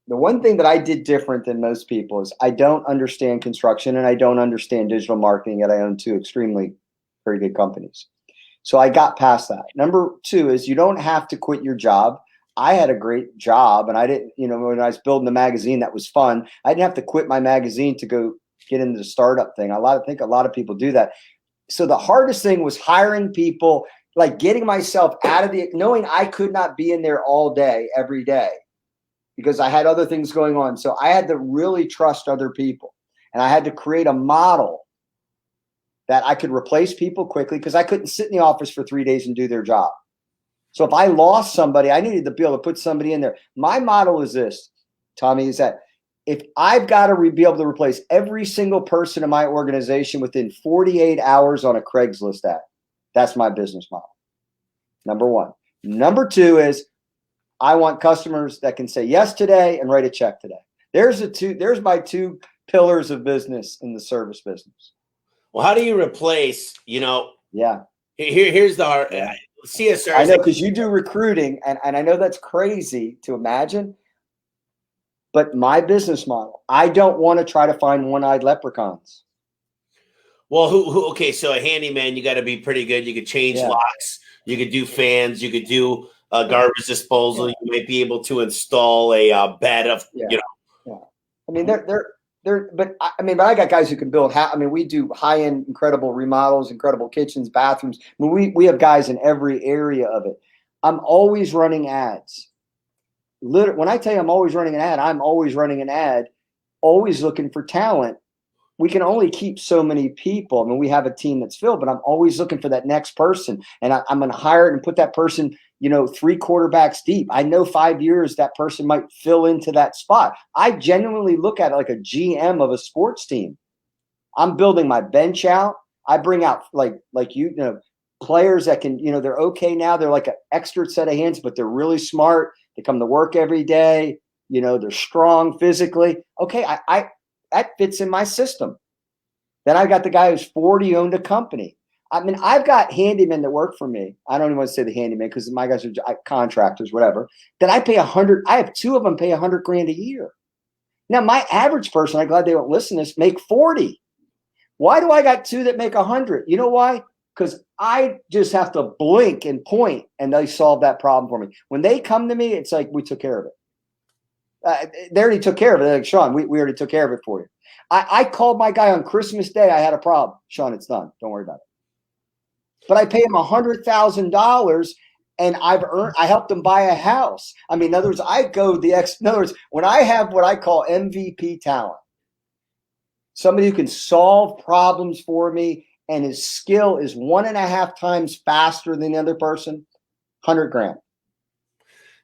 Speaker 2: The one thing that I did different than most people is I don't understand construction and I don't understand digital marketing, yet I own 2 extremely very good companies. So I got past that. Number 2 is you don't have to quit your job. I had a great job, and I didn't, when I was building the magazine, that was fun. I didn't have to quit my magazine to go get into the startup thing. I think a lot of people do that. So the hardest thing was hiring people, like getting myself out of knowing I could not be in there all day, every day, because I had other things going on. So I had to really trust other people, and I had to create a model that I could replace people quickly because I couldn't sit in the office for 3 days and do their job. So if I lost somebody, I needed to be able to put somebody in there. My model is this, Tommy, is that if I've got to be able to replace every single person in my organization within 48 hours on a Craigslist ad, that's my business model. Number one. Number two is I want customers that can say yes today and write a check today. There's my two pillars of business in the service business.
Speaker 1: Well, how do you replace,
Speaker 2: Yeah.
Speaker 1: Here's the hard CSR.
Speaker 2: I know, because you do recruiting, and I know that's crazy to imagine. But my business model, I don't want to try to find one-eyed leprechauns.
Speaker 1: Well, okay, so a handyman, you got to be pretty good. You could change locks, you could do fans, you could do garbage disposal. You might be able to install a bed of,
Speaker 2: Yeah. I mean, but I got guys who can build. We do high-end, incredible remodels, incredible kitchens, bathrooms. I mean, we have guys in every area of it. I'm always running ads. When I tell you I'm always running an ad, I'm always running an ad, always looking for talent. We can only keep so many people. I mean, we have a team that's filled, but I'm always looking for that next person. And I'm going to hire it and put that person, 3 quarterbacks deep. I know 5 years that person might fill into that spot. I genuinely look at it like a GM of a sports team. I'm building my bench out. I bring out players that can, they're okay now. They're like an extra set of hands, but they're really smart. They come to work every day. They're strong physically. Okay, I that fits in my system. Then I've got the guy who's 40, owned a company. I mean, I've got handymen that work for me. I don't even want to say the handyman because my guys are contractors, whatever. That I pay 100. I have 2 of them pay $100,000 a year. Now, my average person, I'm glad they don't listen to this, make 40. Why do I got 2 that make 100? You know why? Because I just have to blink and point, and they solve that problem for me. When they come to me, it's like, we took care of it. They already took care of it. They're like, Sean, we already took care of it for you. I called my guy on Christmas Day. I had a problem. Sean, it's done. Don't worry about it. But I pay him $100,000, and I helped him buy a house. I mean, in other words, when I have what I call MVP talent, somebody who can solve problems for me, and his skill is 1.5 times faster than the other person, $100,000.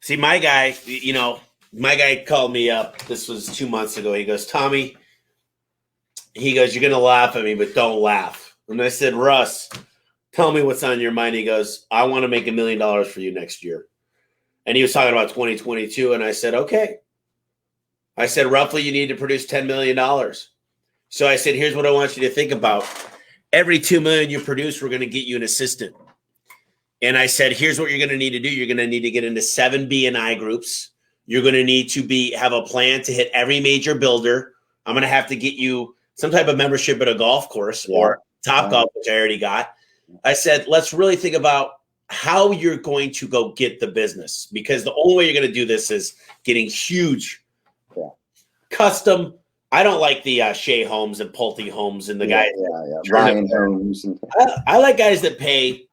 Speaker 1: See, my guy called me up. This was 2 months ago. He goes, Tommy, you're going to laugh at me, but don't laugh. And I said, Russ, tell me what's on your mind. He goes, I want to make $1 million for you next year. And he was talking about 2022. And I said, okay. I said, roughly you need to produce $10 million. So I said, here's what I want you to think about. Every $2 million you produce, we're going to get you an assistant. And I said, here's what you're going to need to do. You're going to need to get into 7 B&I groups. You're going to need to have a plan to hit every major builder. I'm going to have to get you some type of membership at a golf course or Top Golf, which I already got. I said, let's really think about how you're going to go get the business, because the only way you're going to do this is getting huge custom. I don't like the Shea Homes and Pulte Homes and the guys.
Speaker 2: Ryan Homes.
Speaker 1: I like guys that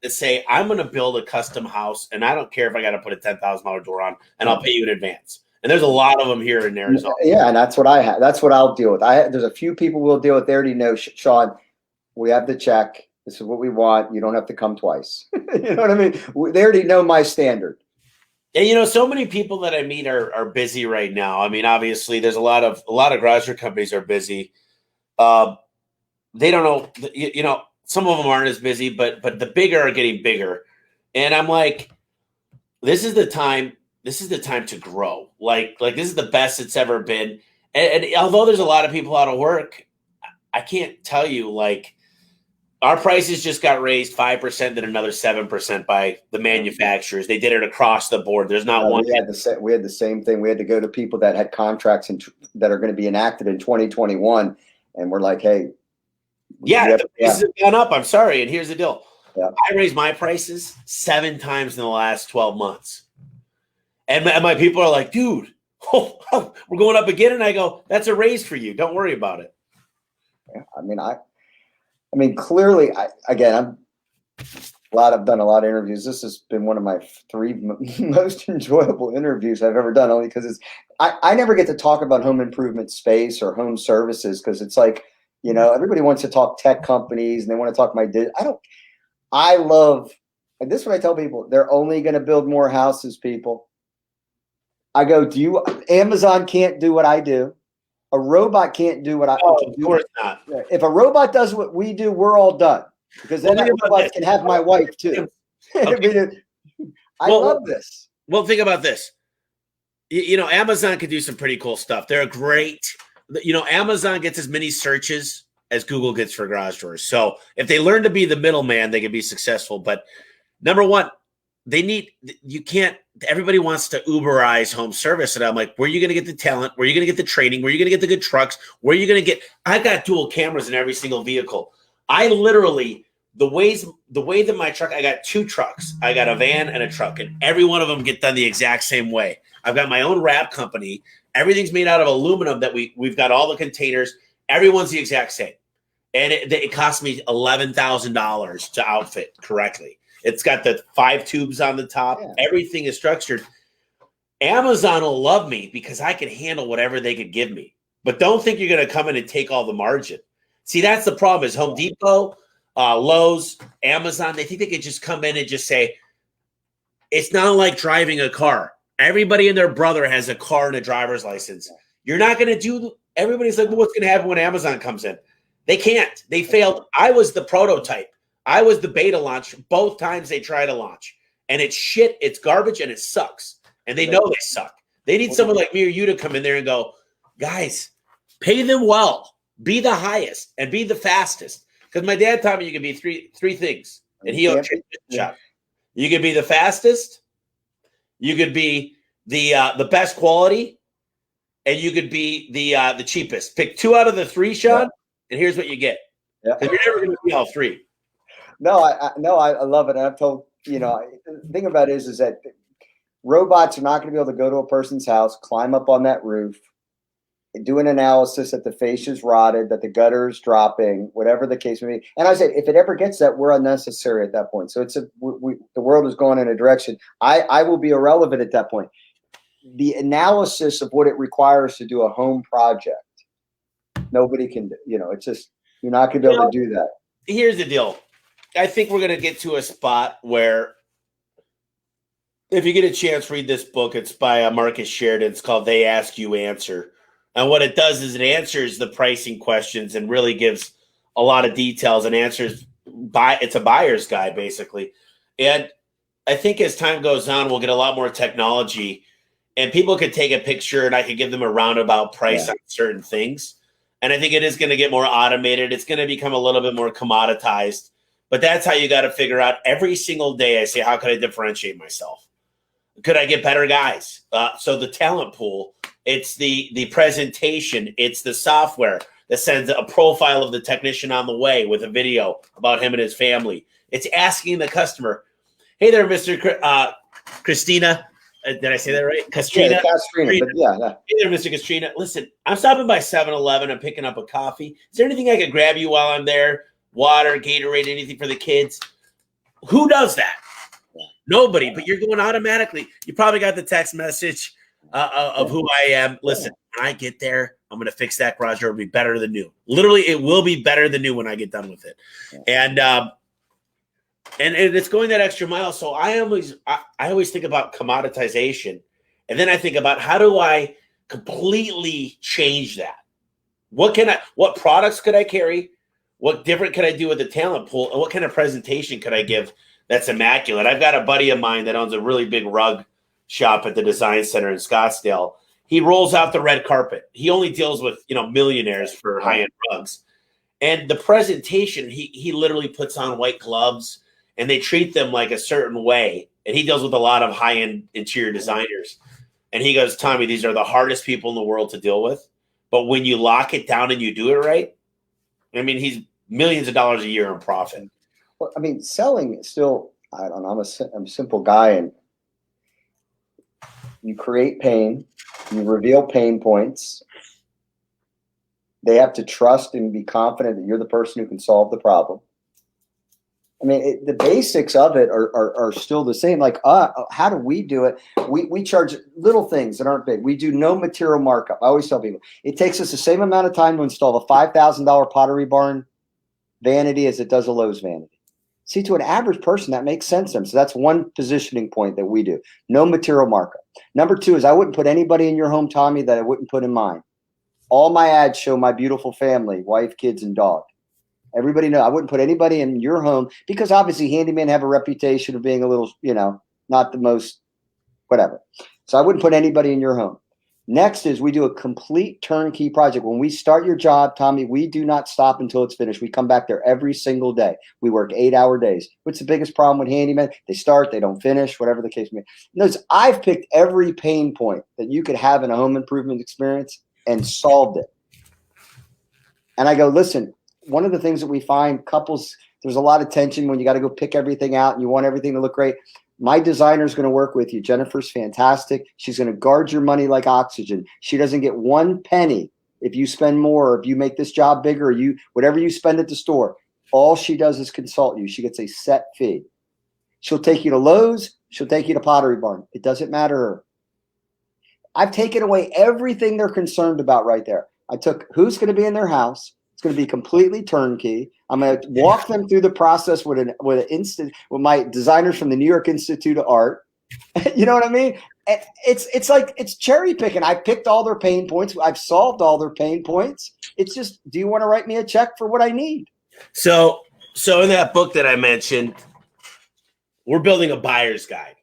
Speaker 1: say, I'm going to build a custom house, and I don't care if I got to put a $10,000 door on, and I'll pay you in advance. And there's a lot of them here in Arizona.
Speaker 2: Yeah, and that's what I have. That's what I'll deal with. There's a few people we'll deal with. They already know, Sean, we have the check. This is what we want. You don't have to come twice. You know what I mean? They already know my standard.
Speaker 1: And so many people that I meet are busy right now. I mean, obviously, there's a lot of garage companies are busy. They don't know. Some of them aren't as busy, but the bigger are getting bigger. And I'm like, this is the time. This is the time to grow. Like this is the best it's ever been. And although there's a lot of people out of work, I can't tell you, our prices just got raised 5%, then another 7% by the manufacturers. They did it across the board. There's not one.
Speaker 2: We had the same thing. We had to go to people that had contracts that are going to be enacted in 2021, and we're like, hey.
Speaker 1: Yeah, the prices have gone up. I'm sorry. And here's the deal.
Speaker 2: Yeah.
Speaker 1: I raised my prices 7 times in the last 12 months. And my people are like, dude, we're going up again. And I go, that's a raise for you. Don't worry about it.
Speaker 2: Yeah, I mean, clearly, I've done a lot of interviews. This has been one of my 3 most enjoyable interviews I've ever done, only because I never get to talk about home improvement space or home services, because it's like, everybody wants to talk tech companies and they want to talk I love and this is what I tell people, they're only going to build more houses, people. I go, Amazon can't do what I do. A robot can't do what I can do.
Speaker 1: Of course not.
Speaker 2: If a robot does what we do, we're all done. Because then that robot can have my wife too. Okay. I love this.
Speaker 1: Well, think about this. Amazon can do some pretty cool stuff. They're great. Amazon gets as many searches as Google gets for garage doors. So if they learn to be the middleman, they can be successful. But number one, everybody wants to Uberize home service. And I'm like, where are you going to get the talent? Where are you going to get the training? Where are you going to get the good trucks? Where are you going to get, I've got dual cameras in every single vehicle. I literally, the way that my truck, I got 2 trucks. I got a van and a truck, and every one of them get done the exact same way. I've got my own wrap company. Everything's made out of aluminum that we've got all the containers. Everyone's the exact same. And it cost me $11,000 to outfit correctly. It's got the 5 tubes on the top. Yeah. Everything is structured. Amazon will love me because I can handle whatever they could give me. But don't think you're going to come in and take all the margin. See, that's the problem is Home Depot, Lowe's, Amazon, they think they could just come in and just say, it's not like driving a car. Everybody and their brother has a car and a driver's license. You're not going to do, everybody's like, well, what's going to happen when Amazon comes in? They can't. They failed. I was the prototype. I was the beta launch both times they try to launch. And it's shit, it's garbage, and it sucks. And they know they suck. They need someone like me or you to come in there and go, guys, pay them well. Be the highest and be the fastest. Because my dad taught me you can be three things. And he change the job. You could be the fastest, you could be the best quality, and you could be the cheapest. Pick 2 out of the 3, Sean, and here's what you get. Because you're never going to be all 3.
Speaker 2: No, I love it. And I've told, the thing about it is that robots are not going to be able to go to a person's house, climb up on that roof, do an analysis that the fascia is rotted, that the gutter is dropping, whatever the case may be. And I said, if it ever gets that, we're unnecessary at that point. So the world is going in a direction. I will be irrelevant at that point. The analysis of what it requires to do a home project, nobody can do. It's just, you're not going to be able to do that.
Speaker 1: Here's the deal. I think we're going to get to a spot where, if you get a chance, read this book. It's by Marcus Sheridan. It's called They Ask You Answer. And what it does is it answers the pricing questions and really gives a lot of details and answers. It's a buyer's guide, basically. And I think as time goes on, we'll get a lot more technology. And people could take a picture and I could give them a roundabout price on certain things. And I think it is going to get more automated. It's going to become a little bit more commoditized. But that's how you got to figure out every single day. I say, how can I differentiate myself? Could I get better guys? So the talent pool, it's the presentation, it's the software that sends a profile of the technician on the way with a video about him and his family. It's asking the customer, hey there, Mr. Castrina. Did I say that right? Castrina.
Speaker 2: Yeah, Castrina.
Speaker 1: Hey there, Mr. Castrina. Listen, I'm stopping by 7-Eleven. I'm picking up a coffee. Is there anything I could grab you while I'm there? Water, Gatorade, anything for the kids? Who does that? Nobody, but you're going automatically. You probably got the text message of who I am. Listen, when I get there, I'm going to fix that garage door. It'll be better than new. Literally, it will be better than new when I get done with it. And it's going that extra mile. So I always think about commoditization. And then I think about how do I completely change that? What products could I carry? What different could I do with the talent pool? And what kind of presentation could I give that's immaculate? I've got a buddy of mine that owns a really big rug shop at the Design Center in Scottsdale. He rolls out the red carpet. He only deals with, millionaires for high-end rugs. And the presentation, he literally puts on white gloves and they treat them like a certain way. And he deals with a lot of high-end interior designers. And he goes, Tommy, these are the hardest people in the world to deal with. But when you lock it down and you do it right, I mean, he's millions of dollars a year in profit.
Speaker 2: Well, I mean, selling is still, I don't know, I'm a simple guy, and you create pain, you reveal pain points. They have to trust and be confident that you're the person who can solve the problem. I mean, the basics of it are still the same. Like, how do we do it? We charge little things that aren't big. We do no material markup. I always tell people, it takes us the same amount of time to install a $5,000 Pottery Barn vanity as it does a Lowe's vanity. See, to an average person, that makes sense to them. So that's one positioning point that we do. No material markup. Number two is I wouldn't put anybody in your home, Tommy, that I wouldn't put in mine. All my ads show my beautiful family, wife, kids, and dog. Everybody know I wouldn't put anybody in your home because obviously handymen have a reputation of being a little, not the most whatever. So I wouldn't put anybody in your home. Next is we do a complete turnkey project. When we start your job, Tommy, we do not stop until it's finished. We come back there every single day. We work 8-hour days. What's the biggest problem with handymen? They start, they don't finish, whatever the case may be. Notice I've picked every pain point that you could have in a home improvement experience and solved it. And I go, listen, one of the things that we find couples, there's a lot of tension when you got to go pick everything out and you want everything to look great. My designer is going to work with you. Jennifer's fantastic. She's going to guard your money like oxygen. She doesn't get one penny if you spend more, or if you make this job bigger, or whatever you spend at the store. All she does is consult you. She gets a set fee. She'll take you to Lowe's. She'll take you to Pottery Barn. It doesn't matter to her. I've taken away everything they're concerned about right there. I took who's going to be in their house. It's going to be completely turnkey. I'm going to walk them through the process with my designers from the New York Institute of Art. You know what I mean? And it's like it's cherry picking. I picked all their pain points. I've solved all their pain points. It's just, do you want to write me a check for what I need?
Speaker 1: So in that book that I mentioned, we're building a buyer's guide,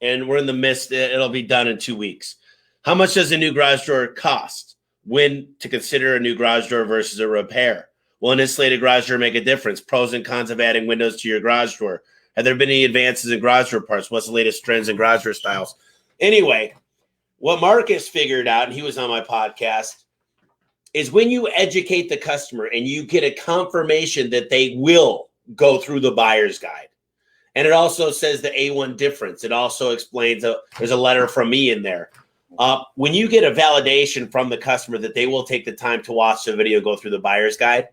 Speaker 1: and we're in the midst. It'll be done in 2 weeks. How much does a new garage door cost? When to consider a new garage door versus a repair? Will an insulated garage door make a difference? Pros and cons of adding windows to your garage door. Have there been any advances in garage door parts? What's the latest trends in garage door styles? Anyway, what Marcus figured out, and he was on my podcast, is when you educate the customer and you get a confirmation that they will go through the buyer's guide. And it also says the A1 difference. It also explains, there's a letter from me in there. When you get a validation from the customer that they will take the time to watch the video, go through the buyer's guide,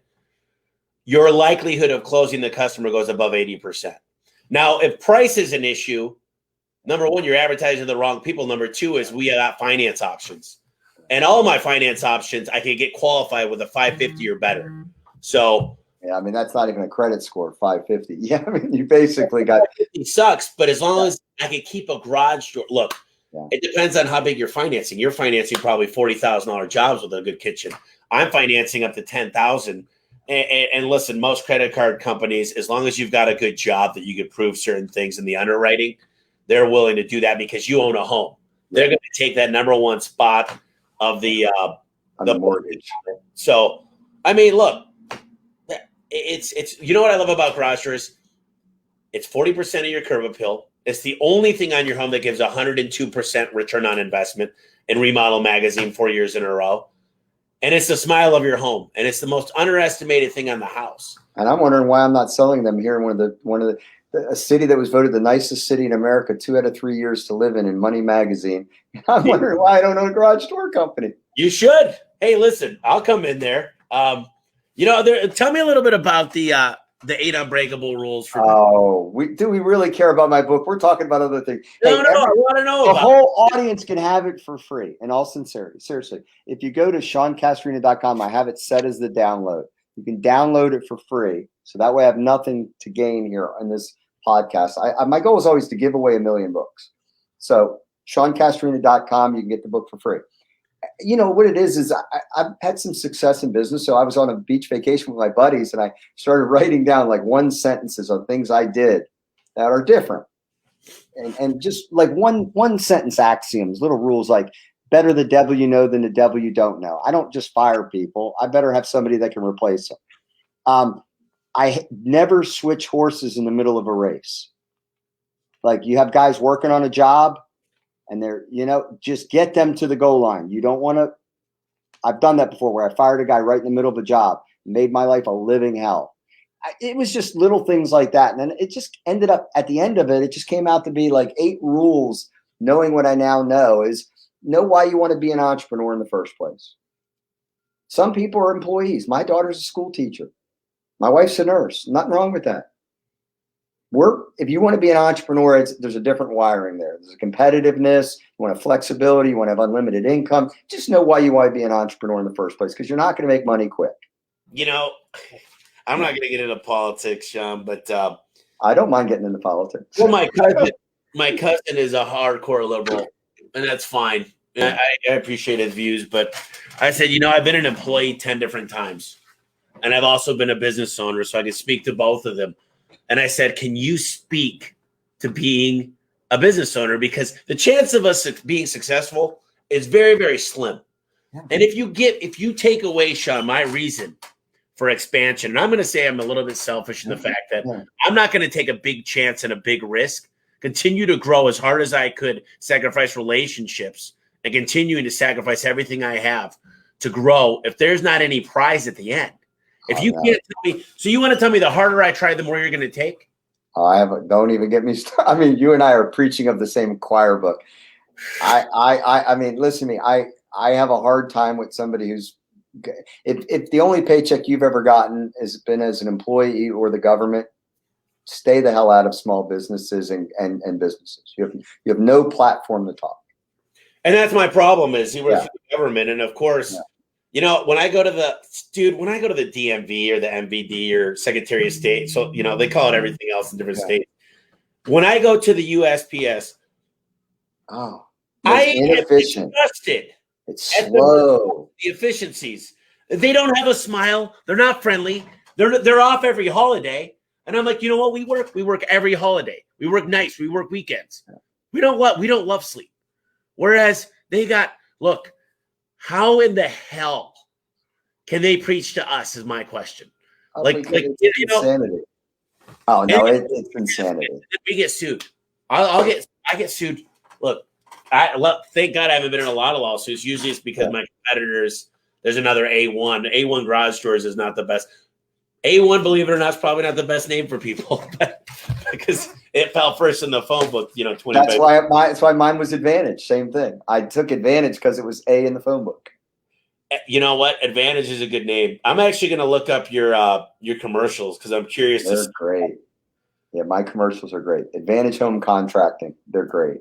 Speaker 1: your likelihood of closing the customer goes above 80%. Now, if price is an issue, number one, you're advertising to the wrong people. Number two is we got finance options. And all my finance options, I can get qualified with a 550 or better. So
Speaker 2: yeah, I mean, that's not even a credit score, 550. Yeah, I mean, you basically got
Speaker 1: it sucks, but as long as I can keep a garage door, look. Yeah. It depends on how big you're financing. You're financing probably $40,000 jobs with a good kitchen. I'm financing up to $10,000. And listen, most credit card companies, as long as you've got a good job that you can prove certain things in the underwriting, they're willing to do that because you own a home. Yeah. They're going to take that number one spot of the mortgage. So, I mean, look, it's you know what I love about garage doors? It's 40% of your curb appeal. It's the only thing on your home that gives 102% return on investment in Remodel Magazine 4 years in a row. And it's the smile of your home. And it's the most underestimated thing on the house.
Speaker 2: And I'm wondering why I'm not selling them here in a city that was voted the nicest city in America 2 out of 3 years to live in Money Magazine. I'm wondering why I don't own a garage door company.
Speaker 1: You should. Hey, listen, I'll come in there. Tell me a little bit about the 8 Unbreakable Rules.
Speaker 2: We really care about my book? We're talking about other things.
Speaker 1: No, I want to know.
Speaker 2: The whole audience can have it for free. In all sincerity, seriously, if you go to SeanCastrina.com, I have it set as the download. You can download it for free, so that way I have nothing to gain here on this podcast. My goal is always to give away 1 million books. So SeanCastrina.com, you can get the book for free. You know what it is I've had some success in business. So I was on a beach vacation with my buddies and I started writing down like one sentences of things I did that are different. And just like one sentence axioms, little rules like better the devil you know than the devil you don't know. I don't just fire people. I better have somebody that can replace them. I never switch horses in the middle of a race. Like you have guys working on a job, and just get them to the goal line. You don't want to. I've done that before where I fired a guy right in the middle of a job, made my life a living hell. It was just little things like that. And then it just ended up at the end of it, it just came out to be like 8 rules. Knowing what I now know is know why you want to be an entrepreneur in the first place. Some people are employees. My daughter's a school teacher. My wife's a nurse. Nothing wrong with that. If you want to be an entrepreneur, there's a different wiring there. There's a competitiveness. You want a flexibility. You want to have unlimited income. Just know why you want to be an entrepreneur in the first place, because you're not going to make money quick.
Speaker 1: I'm not going to get into politics, Sean, but
Speaker 2: I don't mind getting into politics.
Speaker 1: well, my cousin is a hardcore liberal, and that's fine. I appreciate his views, but I said, I've been an employee 10 different times, and I've also been a business owner, so I can speak to both of them. And I said, can you speak to being a business owner? Because the chance of us being successful is very, very slim. Yeah. And if you take away, Sean, my reason for expansion, and I'm going to say I'm a little bit selfish in the fact that I'm not going to take a big chance and a big risk, continue to grow as hard as I could, sacrifice relationships, and continuing to sacrifice everything I have to grow if there's not any prize at the end. If you can't tell me, so you want to tell me the harder I try, the more you're going to take?
Speaker 2: Don't even get me started. I mean, you and I are preaching of the same choir book. I mean, listen to me. I have a hard time with somebody who's, if the only paycheck you've ever gotten has been as an employee or the government, stay the hell out of small businesses and businesses. You have no platform to talk.
Speaker 1: And that's my problem is he works for the government. And of course, when I go to the DMV or the MVD or Secretary of State, so, they call it everything else in different states. When I go to the USPS, I am disgusted.
Speaker 2: It's slow.
Speaker 1: The efficiencies. They don't have a smile. They're not friendly. They're off every holiday. And I'm like, you know what? We work every holiday. We work nights. We work weekends. We don't love sleep. Whereas they look, how in the hell can they preach to us is my question.
Speaker 2: It's insanity. Oh no, it's insanity.
Speaker 1: We get sued. I get sued. Look, thank God I haven't been in a lot of lawsuits. Usually it's because my competitors, there's another A1. A1 Garage Doors is not the best. A1, believe it or not, is probably not the best name for people because it fell first in the phone book, 25.
Speaker 2: That's why mine was Advantage. Same thing. I took Advantage because it was A in the phone book.
Speaker 1: You know what? Advantage is a good name. I'm actually going to look up your commercials because I'm curious.
Speaker 2: They're great. Yeah, my commercials are great. Advantage Home Contracting. They're great.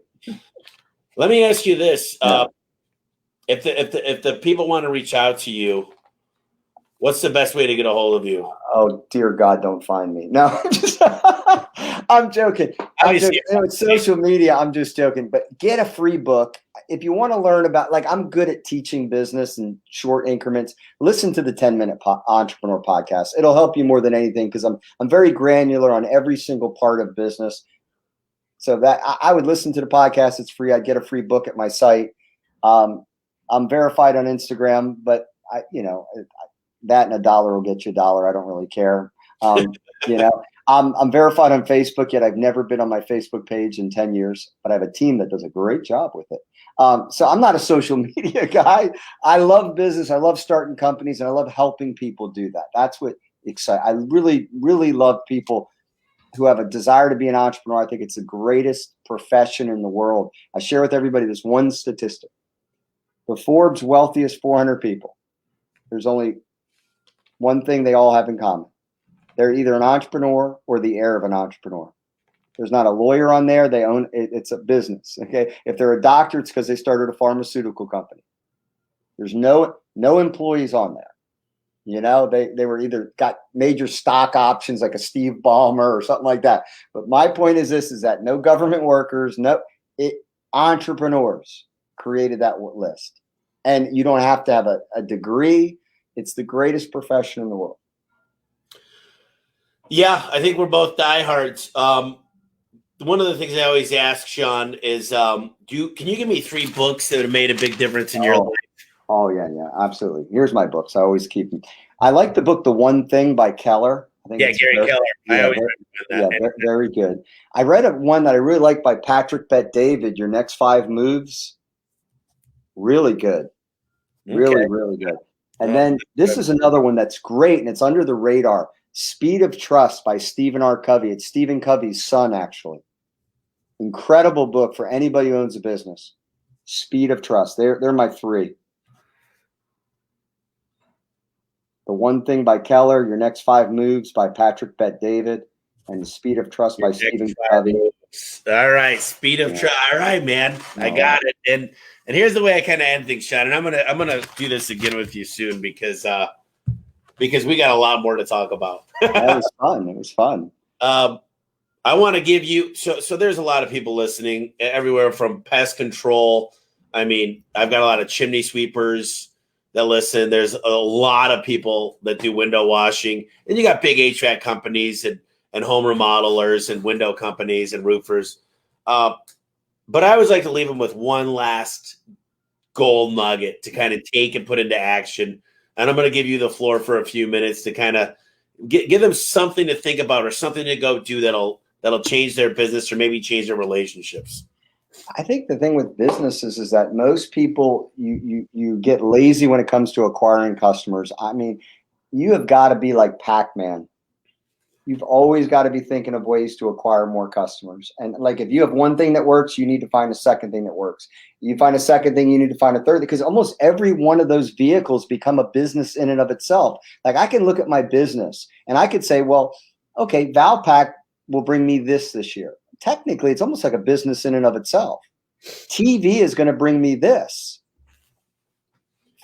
Speaker 1: Let me ask you this: if the people want to reach out to you, what's the best way to get a hold of you?
Speaker 2: Oh, dear God, don't find me. No, I'm joking. It's social media. I'm just joking. But get a free book. If you want to learn about, I'm good at teaching business in short increments. Listen to the 10-minute entrepreneur podcast. It'll help you more than anything because I'm very granular on every single part of business. So that I would listen to the podcast. It's free. I'd get a free book at my site. I'm verified on Instagram, but that and $1 will get you $1. I don't really care. I'm verified on Facebook, yet I've never been on my Facebook page in 10 years, but I have a team that does a great job with it. So I'm not a social media guy. I love business. I love starting companies, and I love helping people do that. That's what excites. I really, really love people who have a desire to be an entrepreneur. I think it's the greatest profession in the world. I share with everybody this one statistic. The Forbes wealthiest 400 people, there's only one thing they all have in common. They're either an entrepreneur or the heir of an entrepreneur. There's not a lawyer on there. They own it. It's a business. Okay. If they're a doctor, it's because they started a pharmaceutical company. There's no employees on there. They were either got major stock options like a Steve Ballmer or something like that. But my point is that no government workers, entrepreneurs created that list. And you don't have to have a degree. It's the greatest profession in the world.
Speaker 1: Yeah, I think we're both diehards. One of the things I always ask, Sean, is can you give me 3 books that have made a big difference in your life?
Speaker 2: Oh, yeah, absolutely. Here's my books. I always keep them. I like the book The One Thing by Keller. I think
Speaker 1: Gary Keller. I always recommend that.
Speaker 2: Yeah, very good. I read one that I really like by Patrick Bet-David, Your Next 5 Moves. Really good. Really, really good. And then this is another one that's great, and it's under the radar. Speed of Trust by Stephen R. Covey. It's Stephen Covey's son, actually. Incredible book for anybody who owns a business. Speed of Trust. They're my 3. The One Thing by Keller, Your Next 5 Moves by Patrick Bet-David, and The Speed of Trust by Stephen Covey.
Speaker 1: All right, Speed of Trust. All right, man, I got it. And here's the way I kind of end things, Sean. And I'm gonna do this again with you soon because because we got a lot more to talk about.
Speaker 2: That was fun. It was fun.
Speaker 1: I want to give you so there's a lot of people listening everywhere from pest control. I mean, I've got a lot of chimney sweepers that listen. There's a lot of people that do window washing, and you got big HVAC companies and home remodelers and window companies and roofers. But I always like to leave them with one last gold nugget to kind of take and put into action. And I'm going to give you the floor for a few minutes to kind of give them something to think about or something to go do that'll change their business or maybe change their relationships.
Speaker 2: I think the thing with businesses is that most people, you get lazy when it comes to acquiring customers. I mean, you have got to be like Pac-Man. You've always got to be thinking of ways to acquire more customers. And like, if you have one thing that works, you need to find a second thing that works. You find a second thing, you need to find a third, because almost every one of those vehicles become a business in and of itself. Like, I can look at my business and I could say, well, okay, Valpak will bring me this year. Technically, it's almost like a business in and of itself. TV is going to bring me this.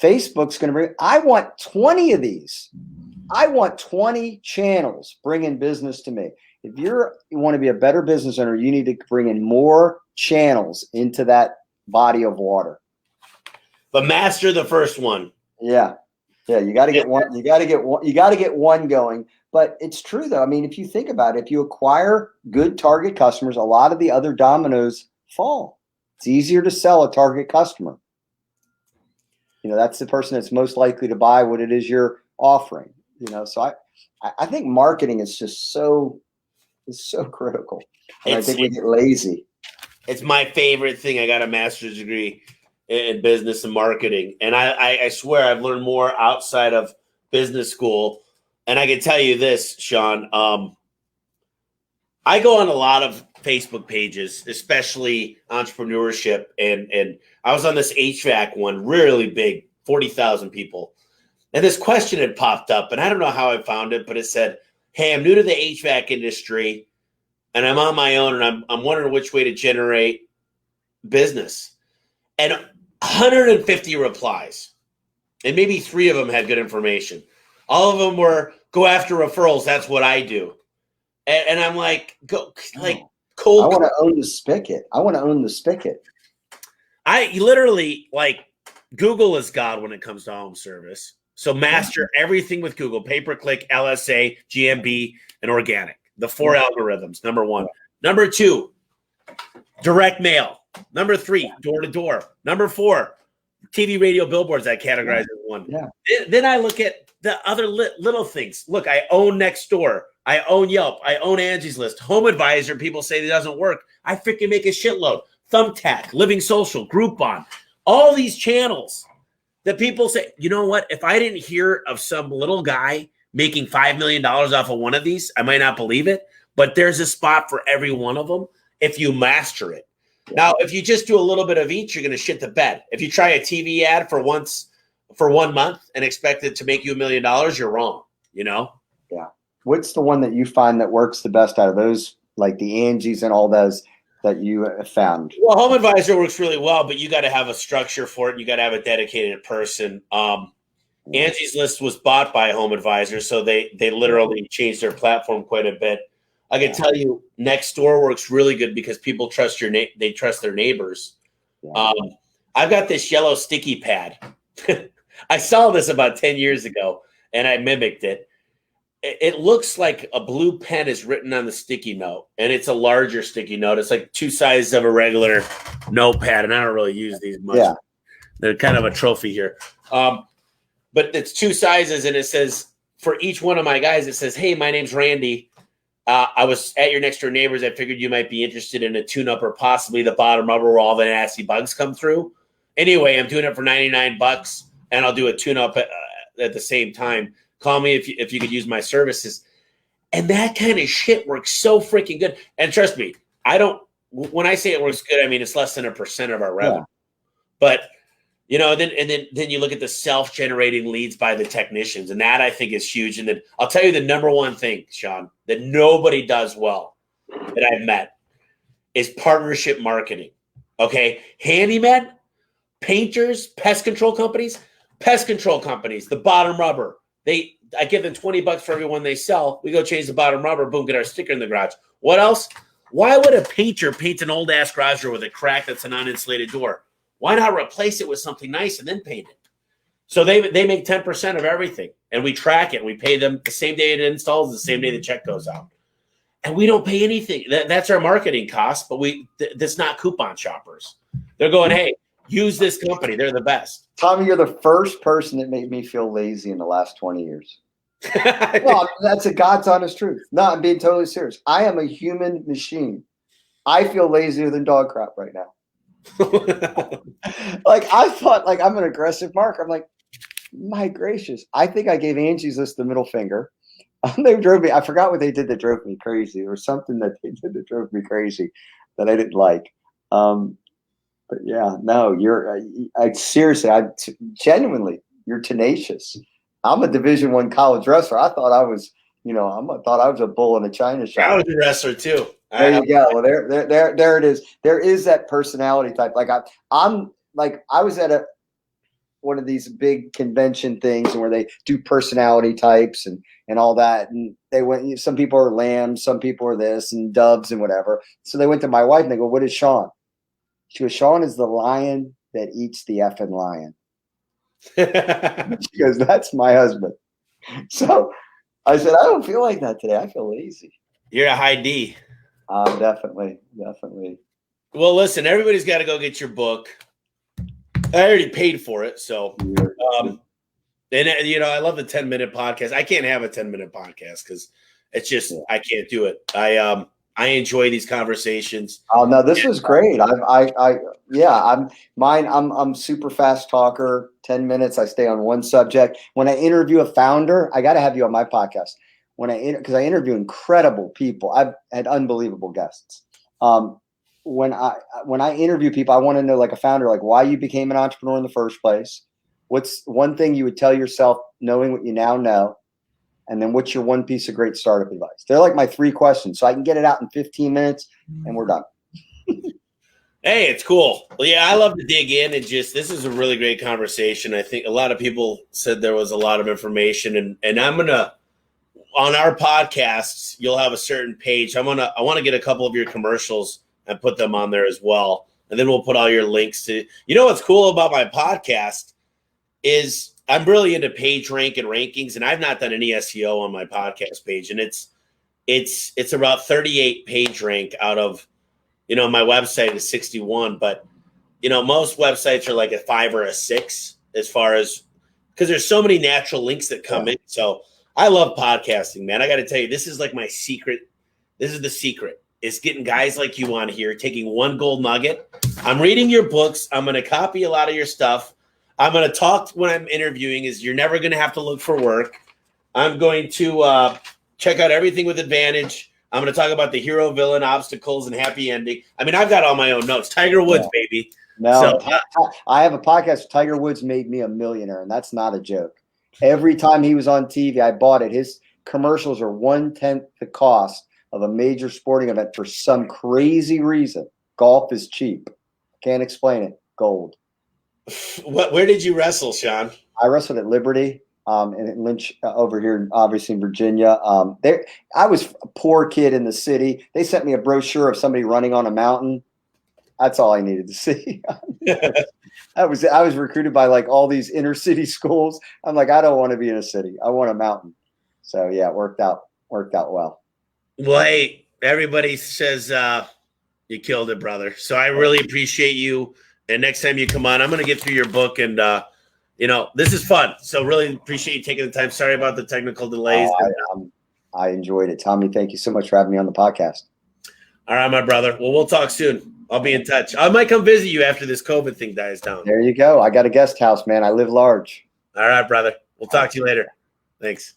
Speaker 2: Facebook's going to bring, I want 20 of these. I want 20 channels bringing business to me. If you want to be a better business owner, you need to bring in more channels into that body of water.
Speaker 1: But master the first one.
Speaker 2: Yeah. You got to get one. You got to get one going. But it's true though. I mean, if you think about it, if you acquire good target customers, a lot of the other dominoes fall. It's easier to sell a target customer. That's the person that's most likely to buy what it is you're offering. So I think marketing is just so critical. And I think we get lazy.
Speaker 1: It's my favorite thing. I got a master's degree in business and marketing. And I swear I've learned more outside of business school. And I can tell you this, Sean, I go on a lot of Facebook pages, especially entrepreneurship. And I was on this HVAC one, really big, 40,000 people. And this question had popped up, and I don't know how I found it, but it said, hey, I'm new to the HVAC industry, and I'm on my own, and I'm wondering which way to generate business. And 150 replies, and maybe 3 of them had good information. All of them were, go after referrals, that's what I do. And I'm like, cold.
Speaker 2: I want to own the spigot.
Speaker 1: I literally, Google is God when it comes to home service. So master everything with Google: pay-per-click, LSA, GMB, and organic. The 4 algorithms, number 1. Number 2, direct mail. Number 3, door-to-door. Number 4, TV, radio, billboards. I categorize as 1.
Speaker 2: Yeah.
Speaker 1: Then I look at the other little things. Look, I own Nextdoor. I own Yelp. I own Angie's List. Home Advisor, people say it doesn't work. I freaking make a shitload. Thumbtack, Living Social, Groupon. All these channels that people say, you know what? If I didn't hear of some little guy making $5 million off of one of these, I might not believe it. But there's a spot for every one of them if you master it. Yeah. Now, if you just do a little bit of each, you're going to shit the bed. If you try a TV ad for 1 month and expect it to make you $1 million, you're wrong. Yeah.
Speaker 2: What's the one that you find that works the best out of those, like the Angie's and all those that you have found?
Speaker 1: Well, Home Advisor works really well, but you got to have a structure for it. And you got to have a dedicated person. Angie's List was bought by Home Advisor, so they literally changed their platform quite a bit. I can tell you, Nextdoor works really good because people trust they trust their neighbors. Yeah. I've got this yellow sticky pad. I saw this about 10 years ago, and I mimicked it. It looks like a blue pen is written on the sticky note, and it's a larger sticky note. It's like 2 sizes of a regular notepad, and I don't really use these much. Yeah. They're kind of a trophy here. But it's 2 sizes, and it says, for each one of my guys, it says, hey, my name's Randy. I was at your next door neighbors. I figured you might be interested in a tune-up or possibly the bottom rubber where all the nasty bugs come through. Anyway, I'm doing it for $99, and I'll do a tune-up at the same time. Call me if you could use my services. And that kind of shit works so freaking good. And trust me, when I say it works good, I mean it's less than 1% of our revenue. Yeah. But then you look at the self-generating leads by the technicians, and that I think is huge. And then I'll tell you the number one thing, Sean, that nobody does well that I've met is partnership marketing. Okay, handymen, painters, pest control companies, the bottom rubber. I give them $20 for every one they sell. We go change the bottom rubber, boom, get our sticker in the garage. What else? Why would a painter paint an old ass garage door with a crack that's an uninsulated door? Why not replace it with something nice and then paint it? So they make 10% of everything, and we track it. And we pay them the same day it installs, the same day the check goes out, and we don't pay anything. That's our marketing cost, but that's not coupon shoppers. They're going, hey, use this company. They're the best.
Speaker 2: Tommy, you're the first person that made me feel lazy in the last 20 years. No, that's a God's honest truth. No, I'm being totally serious. I am a human machine. I feel lazier than dog crap right now. Like I thought, like I'm an aggressive marker. I'm like, my gracious. I think I gave Angie's List the middle finger. They drove me. I forgot what they did that drove me crazy. There was something that they did that drove me crazy that I didn't like. But yeah, no, seriously, genuinely, you're tenacious. I'm a Division I college wrestler. I thought I was, thought I was a bull in a china shop.
Speaker 1: I was a wrestler too.
Speaker 2: There you go. Well, there it is. There is that personality type. Like I was at one of these big convention things where they do personality types and all that. And they went, some people are lambs, some people are this and doves and whatever. So they went to my wife and they go, what is Sean? She goes, Sean is the lion that eats the effing lion. She goes, that's my husband. So I said, I don't feel like that today. I feel lazy.
Speaker 1: You're a high D.
Speaker 2: Definitely.
Speaker 1: Well, listen, everybody's got to go get your book. I already paid for it. So, and I love the 10-minute podcast. I can't have a 10-minute podcast because it's just, I can't do it. I enjoy these conversations.
Speaker 2: Oh no, this was great. I'm super fast talker. 10 minutes. I stay on one subject. When I interview a founder, I got to have you on my podcast. Because I interview incredible people. I've had unbelievable guests. When I interview people, I want to know, like a founder, like why you became an entrepreneur in the first place. What's one thing you would tell yourself knowing what you now know? And then what's your one piece of great startup advice? They're like my 3 questions. So I can get it out in 15 minutes and we're done.
Speaker 1: Hey, it's cool. Well, yeah, I love to dig in and this is a really great conversation. I think a lot of people said there was a lot of information and I'm going to, on our podcasts, you'll have a certain page. I want to get a couple of your commercials and put them on there as well. And then we'll put all your links to, what's cool about my podcast is I'm really into page rank and rankings, and I've not done any SEO on my podcast page. And it's about 38 page rank out of, my website is 61, but most websites are like a 5 or a 6 as far as, because there's so many natural links that come in. So I love podcasting, man. I got to tell you, this is like my secret. This is the secret. It's getting guys like you on here, taking one gold nugget. I'm reading your books. I'm going to copy a lot of your stuff. I'm going to talk when I'm interviewing is you're never going to have to look for work. I'm going to check out everything with advantage. I'm going to talk about the hero, villain, obstacles, and happy ending. I mean, I've got all my own notes. Tiger Woods, baby.
Speaker 2: No, so, I have a podcast. Tiger Woods made me a millionaire, and that's not a joke. Every time he was on TV, I bought it. His commercials are 1/10 the cost of a major sporting event for some crazy reason. Golf is cheap. Can't explain it. Gold.
Speaker 1: Where did you wrestle, Sean?
Speaker 2: I wrestled at Liberty and at Lynch over here, obviously in Virginia. I was a poor kid in the city. They sent me a brochure of somebody running on a mountain. That's all I needed to see. I was recruited by like all these inner city schools. I'm like, I don't want to be in a city. I want a mountain. So yeah, it worked out well.
Speaker 1: Well, hey, everybody says you killed it, brother. So I really appreciate you. And next time you come on, I'm going to get through your book and, this is fun. So really appreciate you taking the time. Sorry about the technical delays.
Speaker 2: I enjoyed it. Tommy, thank you so much for having me on the podcast.
Speaker 1: All right, my brother. Well, we'll talk soon. I'll be in touch. I might come visit you after this COVID thing dies down.
Speaker 2: There you go. I got a guest house, man. I live large.
Speaker 1: All right, brother. We'll talk to you later. Thanks.